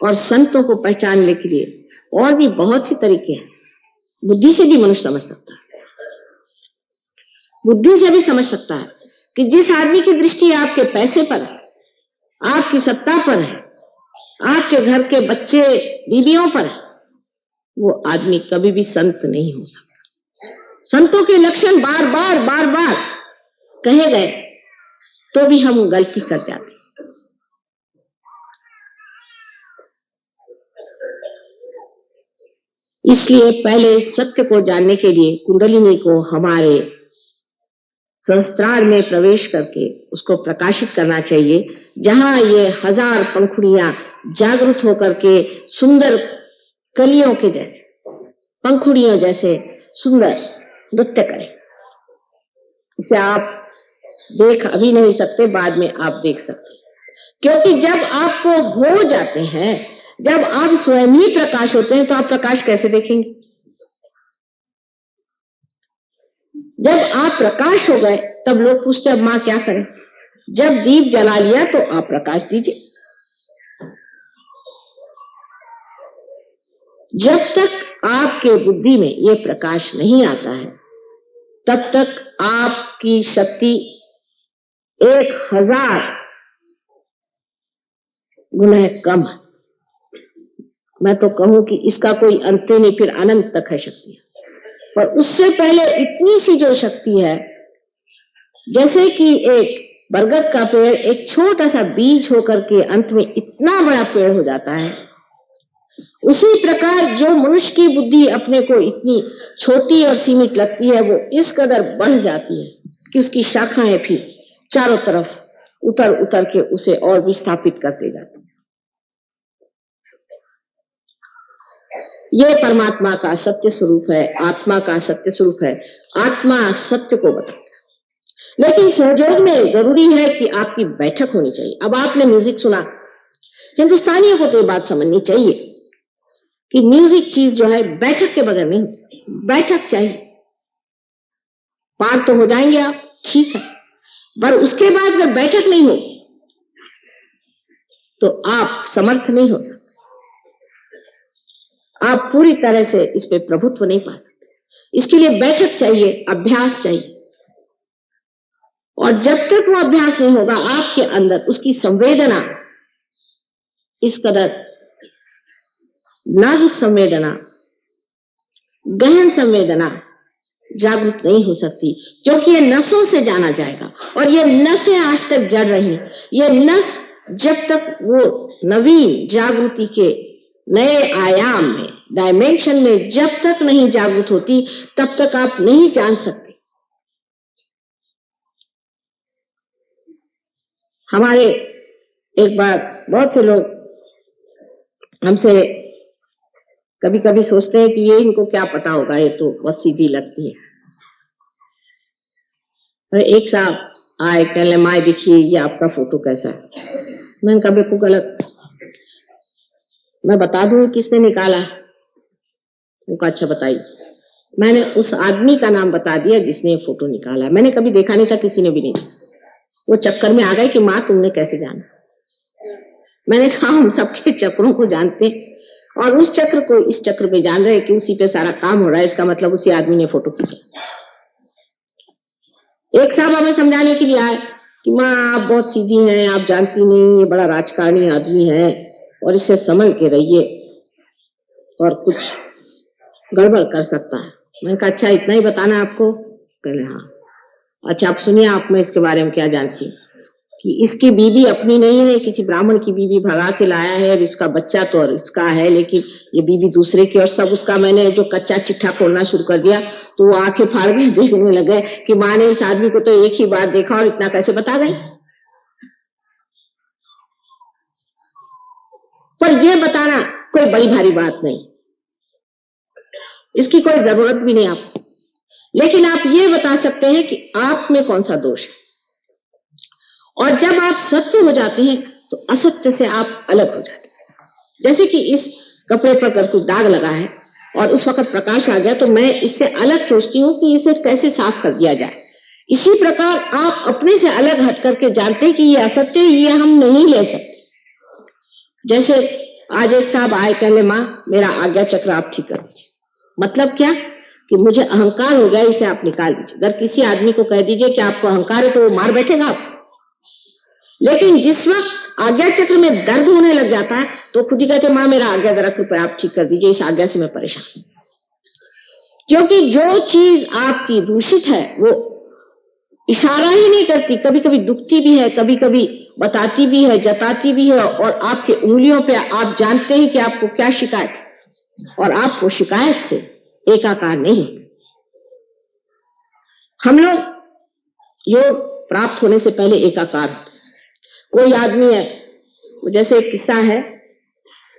और संतों को पहचानने के लिए और भी बहुत सी तरीके हैं। बुद्धि से भी मनुष्य समझ सकता है, बुद्धि से भी समझ सकता है कि जिस आदमी की दृष्टि आपके पैसे पर है, आपकी सत्ता पर है, आपके घर के बच्चे बीवियों पर है, वो आदमी कभी भी संत नहीं हो सकता। संतों के लक्षण बार बार कहे गए तो भी हम गलती कर जाते। इसलिए पहले सत्य को जानने के लिए कुंडलिनी को हमारे सहस्त्रार में प्रवेश करके उसको प्रकाशित करना चाहिए, जहां ये 1000 पंखुड़ियां जागृत होकर के सुंदर कलियों के जैसे, पंखुड़ियों जैसे सुंदर नृत्य करें। इसे आप देख अभी नहीं सकते, बाद में आप देख सकते, क्योंकि जब आपको हो जाते हैं, जब आप स्वयं ही प्रकाश होते हैं, तो आप प्रकाश कैसे देखेंगे? जब आप प्रकाश हो गए तब लोग पूछते अब मां क्या करें? जब दीप जला लिया तो आप प्रकाश दीजिए। जब तक आपके बुद्धि में ये प्रकाश नहीं आता है, तब तक आपकी शक्ति 1000 गुना कम है। मैं तो कहूं कि इसका कोई अंत नहीं, फिर अनंत तक है शक्ति। पर उससे पहले इतनी सी जो शक्ति है, जैसे कि एक बरगद का पेड़ एक छोटा सा बीज होकर के अंत में इतना बड़ा पेड़ हो जाता है, उसी प्रकार जो मनुष्य की बुद्धि अपने को इतनी छोटी और सीमित लगती है, वो इस कदर बढ़ जाती है कि उसकी शाखाएं फिर चारों तरफ उतर उतर के उसे और विस्थापित करते जाती है। ये परमात्मा का सत्य स्वरूप है, आत्मा का सत्य स्वरूप है। आत्मा सत्य को बताता है, लेकिन सहयोग में जरूरी है कि आपकी बैठक होनी चाहिए। अब आपने म्यूजिक सुना, हिंदुस्तानियों को तो ये बात समझनी चाहिए कि म्यूजिक चीज जो है बैठक के बगैर नहीं, बैठक चाहिए। पार तो हो जाएंगे आप, ठीक है, पर उसके बाद अगर बैठक नहीं हो तो आप समर्थ नहीं हो सकते, आप पूरी तरह से इस पे प्रभुत्व नहीं पा सकते। इसके लिए बैठक चाहिए, अभ्यास चाहिए। और जब तक वो अभ्यास नहीं होगा, आपके अंदर उसकी संवेदना, इस कदर नाजुक संवेदना, गहन संवेदना जागृत नहीं हो सकती, क्योंकि ये नसों से जाना जाएगा। और ये नसें आज तक जड़ रही, ये नस जब तक वो नवीन जागृति के नए आयाम में, डायमेंशन में जब तक नहीं जागृत होती, तब तक आप नहीं जान सकते। हमारे एक बार बहुत से लोग हमसे कभी कभी सोचते हैं कि ये इनको क्या पता होगा, ये तो बहुत सीधी लगती है। और एक साहब आए, कहने माए देखिए ये आपका फोटो कैसा है। मैंने कहा बिल्कुल गलत, मैं बता दूं किसने निकाला। उनका अच्छा बताइए। मैंने उस आदमी का नाम बता दिया जिसने ये फोटो निकाला। मैंने कभी देखा नहीं था, किसी ने भी नहीं। वो चक्कर में आ गए कि माँ तुमने कैसे जाना। मैंने कहा हम सबके चक्रों को जानते हैं, और उस चक्र को इस चक्र में जान रहे कि उसी पे सारा काम हो रहा है, इसका मतलब उसी आदमी ने फोटो खींचा। एक साहब हमें समझाने के लिए आए कि माँ आप बहुत सीधी हैं, आप जानती नहीं, ये बड़ा राजकारणी आदमी है और इससे समझ के रहिए और कुछ गड़बड़ कर सकता है। मैंने कहा अच्छा इतना ही बताना है आपको? पहले हाँ। अच्छा आप सुनिए, आप मैं इसके बारे में क्या जानती हूँ कि इसकी बीवी अपनी नहीं है, किसी ब्राह्मण की बीवी भगा के लाया है। अब इसका बच्चा तो और इसका है, लेकिन ये बीवी दूसरे की। और सब उसका मैंने जो कच्चा चिट्ठा खोलना शुरू कर दिया तो वो आंखें फाड़ गई, देखने लगे कि माँ ने इस आदमी को तो एक ही बार देखा और इतना कैसे बता गई। पर यह बताना कोई बड़ी भारी बात नहीं, इसकी कोई जरूरत भी नहीं आपको। लेकिन आप ये बता सकते हैं कि आप में कौन सा दोष है। और जब आप सत्य हो जाते हैं तो असत्य से आप अलग हो जाते हैं। जैसे कि इस कपड़े पर अगर कुछ दाग लगा है और उस वक्त प्रकाश आ गया तो मैं इससे अलग सोचती हूँ कि इसे कैसे साफ कर दिया जाए। इसी प्रकार आप अपने से अलग हट करके जानते हैं कि ये असत्य, ये हम नहीं ले सकते। जैसे आज एक साहब आए, कहने माँ मेरा आज्ञा चक्र आप ठीक कर दीजिए। मतलब क्या कि मुझे अहंकार हो गया, इसे आप निकाल दीजिए। अगर किसी आदमी को कह दीजिए कि आपको अहंकार है तो वो मार बैठेगा आप। लेकिन जिस वक्त आज्ञा चक्र में दर्द होने लग जाता है तो खुद ही कहते माँ मेरा आज्ञा जरा कृपया आप ठीक कर दीजिए, इस आज्ञा से मैं परेशान हूं। क्योंकि जो चीज आपकी दूषित है वो इशारा ही नहीं करती, कभी कभी दुखती भी है, कभी कभी बताती भी है, जताती भी है, और आपके उंगलियों पे आप जानते हैं कि आपको क्या शिकायत है, और आपको शिकायत से एकाकार नहीं। हम लोग योग प्राप्त होने से पहले एकाकार होते। कोई आदमी है, जैसे एक किस्सा है,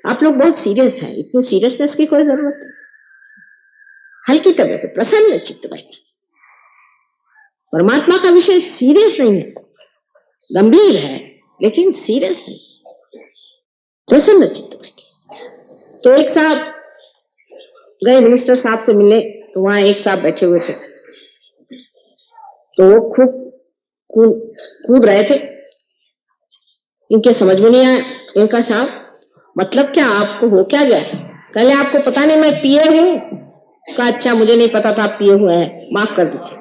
आप लोग बहुत सीरियस है, इतनी सीरियसनेस की कोई जरूरत नहीं, हल्की तरह से प्रसन्न चित्त बैठना। परमात्मा का विषय सीरियस नहीं है, गंभीर है, लेकिन सीरियस नहीं, प्रसन्न चित्त बैठे। तो एक साहब गए मिनिस्टर साहब से मिलने, तो वहां एक साहब बैठे हुए थे, तो वो खूब कूद रहे थे। इनके समझ में नहीं आया। इनका साहब मतलब क्या, आपको हो क्या गया? कल आपको पता नहीं मैं पिए हूं का? अच्छा, मुझे नहीं पता था आप पिए हुए हैं, माफ कर दीजिए।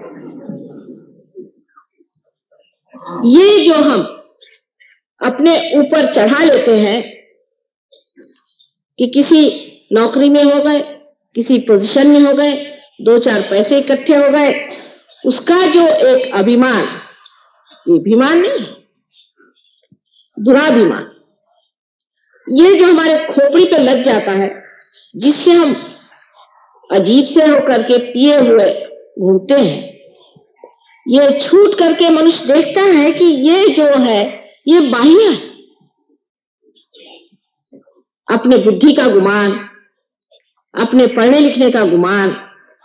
ये जो हम अपने ऊपर चढ़ा लेते हैं कि किसी नौकरी में हो गए, किसी पोजीशन में हो गए, 2-4 पैसे इकट्ठे हो गए, उसका जो एक अभिमान, ये अभिमान नहीं, दुराभिमान, ये जो हमारे खोपड़ी पे लग जाता है, जिससे हम अजीब से होकर के पिए हुए घूमते हैं, ये छूट करके मनुष्य देखता है कि ये जो है ये बाह्य है। अपने बुद्धि का गुमान, अपने पढ़ने लिखने का गुमान,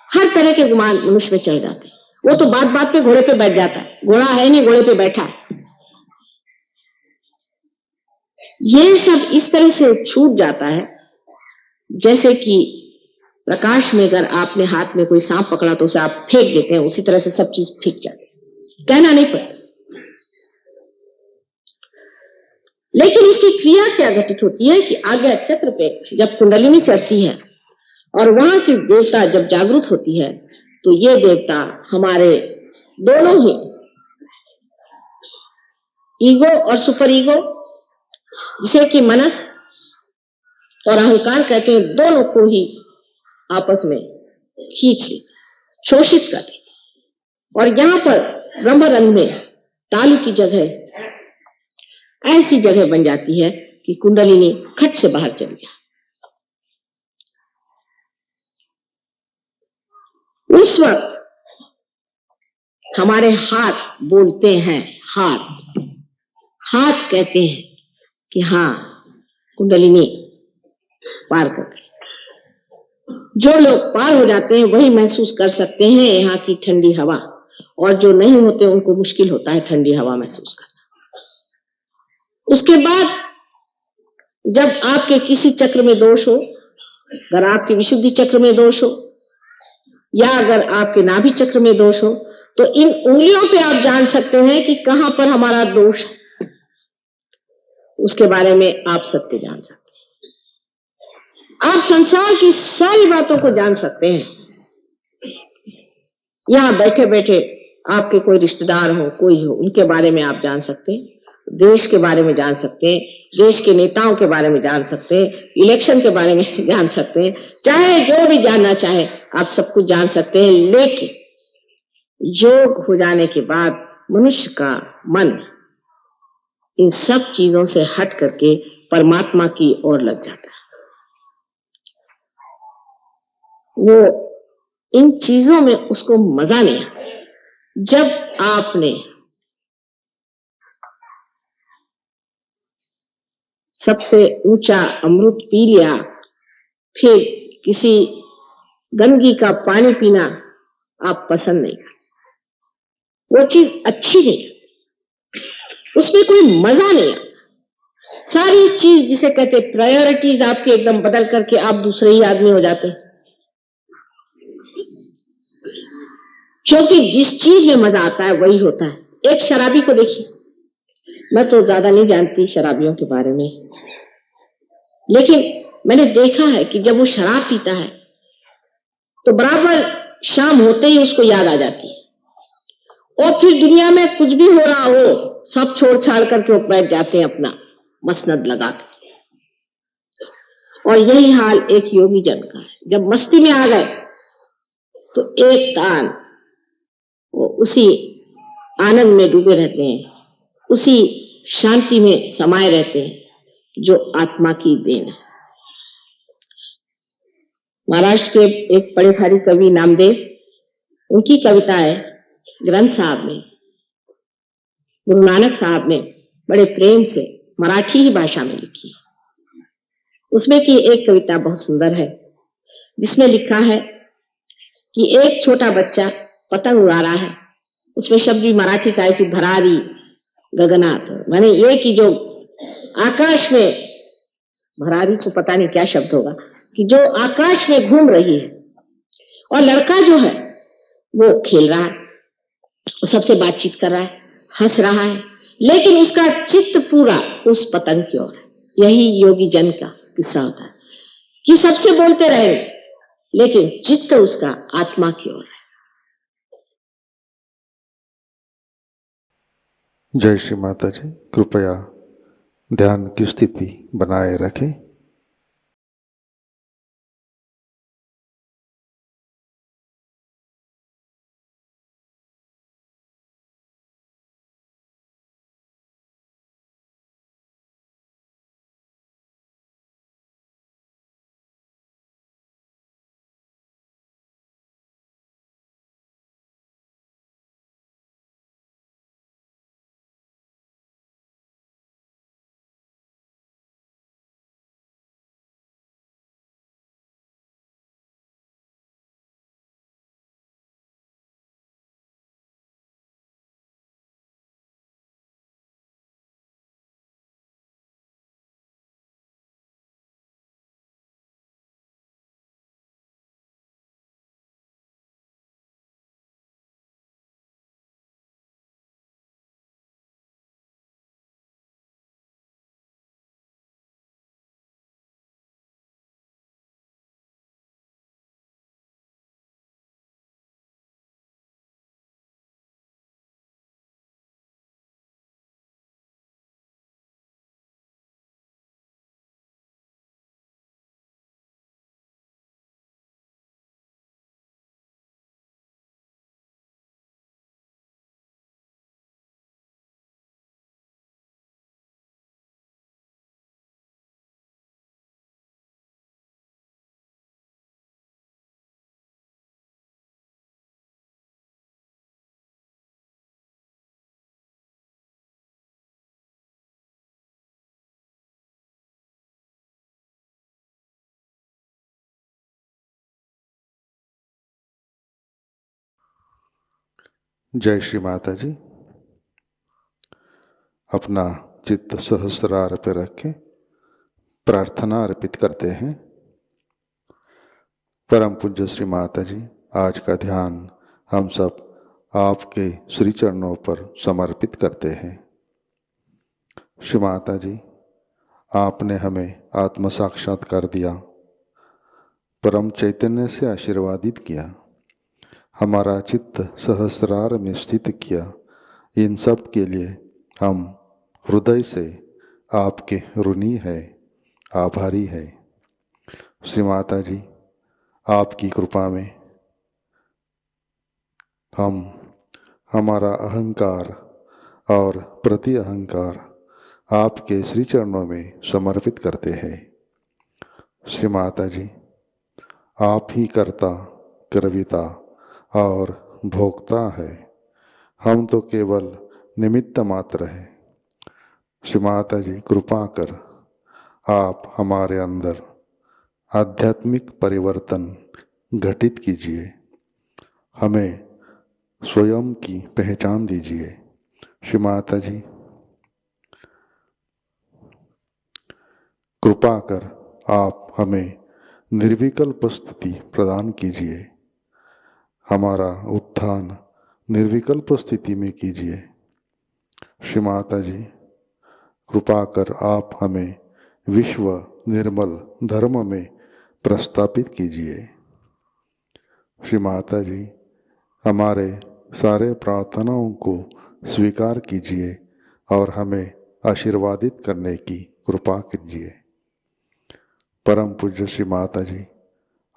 हर तरह के गुमान मनुष्य में चढ़ जाते हैं। वो तो बात बात पे घोड़े पे बैठ जाता है, घोड़ा है नहीं, घोड़े पे बैठा है। ये सब इस तरह से छूट जाता है जैसे कि प्रकाश में अगर आपने हाथ में कोई सांप पकड़ा तो उसे आप फेंक देते हैं, उसी तरह से सब चीज फेंक जाती है, कहना नहीं पड़ता। लेकिन उसकी क्रिया क्या घटित होती है कि आज्ञा चक्र पे जब कुंडलिनी चढ़ती है और वहां की देवता जब जागृत होती है, तो ये देवता हमारे दोनों ही ईगो और सुपर ईगो, जिसे कि मनस और अहंकार कहते हैं, दोनों को ही आपस में खींच ले, शोषित कर ले। और यहां पर ब्रह्मरंग में तालु की जगह ऐसी जगह बन जाती है कि कुंडलिनी खट से बाहर चली जाए। उस वक्त हमारे हाथ बोलते हैं, हाथ कहते हैं कि हाँ, कुंडलिनी पार कर गए। जो लोग पार हो जाते हैं वही महसूस कर सकते हैं यहाँ की ठंडी हवा, और जो नहीं होते उनको मुश्किल होता है ठंडी हवा महसूस करना। उसके बाद जब आपके किसी चक्र में दोष हो, अगर आपके विशुद्धि चक्र में दोष हो या अगर आपके नाभि चक्र में दोष हो, तो इन उंगलियों पे आप जान सकते हैं कि कहां पर हमारा दोष है। उसके बारे में आप सत्य जान सकते हैं। आप संसार की सारी बातों को जान सकते हैं। यहां बैठे बैठे आपके कोई रिश्तेदार हो, कोई हो, उनके बारे में आप जान सकते हैं, देश के बारे में जान सकते हैं, देश के नेताओं के बारे में जान सकते हैं, इलेक्शन के बारे में जान सकते हैं, चाहे जो भी जानना चाहे आप सब कुछ जान सकते हैं। लेकिन योग हो जाने के बाद मनुष्य का मन इन सब चीजों से हट करके परमात्मा की ओर लग जाता है। वो इन चीजों में उसको मजा नहीं आता। जब आपने सबसे ऊंचा अमृत पी लिया, फिर किसी गंदगी का पानी पीना आप पसंद नहीं करते, वो चीज अच्छी नहीं, उसमें कोई मजा नहीं आता। सारी चीज जिसे कहते प्रायोरिटीज आपके एकदम बदल करके आप दूसरे ही आदमी हो जाते हैं, क्योंकि जिस चीज में मजा आता है वही होता है। एक शराबी को देखिए, मैं तो ज्यादा नहीं जानती शराबियों के बारे में, लेकिन मैंने देखा है कि जब वो शराब पीता है तो बराबर शाम होते ही उसको याद आ जाती है, और फिर दुनिया में कुछ भी हो रहा हो सब छोड़ छाड़ करके वो बैठ जाते हैं अपना मसनद लगा के। और यही हाल एक योगी जन का है। जब मस्ती में आ गए तो एक तान वो उसी आनंद में डूबे रहते हैं, उसी शांति में समाये रहते हैं जो आत्मा की देन है। महाराष्ट्र के एक बड़े भारी कवि नामदेव, उनकी कविताएं ग्रंथ साहब ने, गुरु नानक साहब ने बड़े प्रेम से मराठी ही भाषा में लिखी। उसमें की एक कविता बहुत सुंदर है, जिसमें लिखा है कि एक छोटा बच्चा पतंग उड़ा रहा है। उसमें शब्द भी मराठी का है कि भरारी गगनाथ, माने ये कि जो आकाश में, भरारी को पता नहीं क्या शब्द होगा, कि जो आकाश में घूम रही है, और लड़का जो है वो खेल रहा है, वो सबसे बातचीत कर रहा है, हंस रहा है, लेकिन उसका चित्त पूरा उस पतंग की ओर है। यही योगी जन का किस्सा होता है कि सबसे बोलते रहे, लेकिन चित्त उसका आत्मा की ओर है। जय श्री माता जी। कृपया ध्यान की स्थिति बनाए रखें। जय श्री माता जी। अपना चित्त सहस्रार पे रखें, प्रार्थना अर्पित करते हैं। परम पूज्य श्री माता जी, आज का ध्यान हम सब आपके श्री चरणों पर समर्पित करते हैं। श्री माता जी, आपने हमें आत्म साक्षात्कार दिया, परम चैतन्य से आशीर्वादित किया, हमारा चित्त सहस्रार में स्थित किया। इन सब के लिए हम हृदय से आपके ऋणी है, आभारी है। श्री माता जी, आपकी कृपा में हम हमारा अहंकार और प्रति अहंकार आपके श्री चरणों में समर्पित करते हैं। श्री माता जी, आप ही कर्ता, कर्विता और भोक्ता है, हम तो केवल निमित्त मात्र है। श्री माता जी, कृपा कर आप हमारे अंदर आध्यात्मिक परिवर्तन घटित कीजिए, हमें स्वयं की पहचान दीजिए। श्री माता जी, कृपा कर आप हमें निर्विकल्प स्थिति प्रदान कीजिए, हमारा उत्थान निर्विकल्प स्थिति में कीजिए। श्री माता जी, कृपा कर आप हमें विश्व निर्मल धर्म में प्रस्थापित कीजिए। श्री माता जी, हमारे सारे प्रार्थनाओं को स्वीकार कीजिए और हमें आशीर्वादित करने की कृपा कीजिए। परम पूज्य श्री माता जी,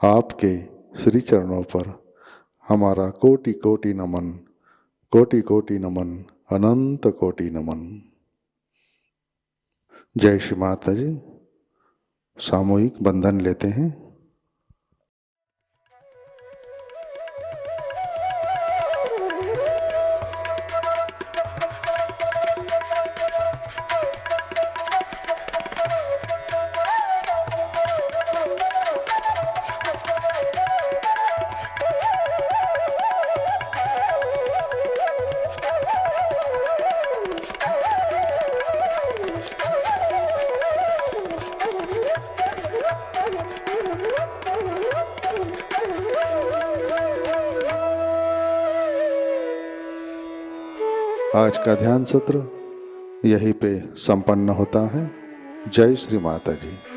आपके श्री चरणों पर हमारा कोटि कोटि नमन, कोटि कोटि नमन, अनंत कोटि नमन। जय श्री माता जी। सामूहिक बंधन लेते हैं। आज का ध्यान सत्र यहीं पे संपन्न होता है। जय श्री माता जी।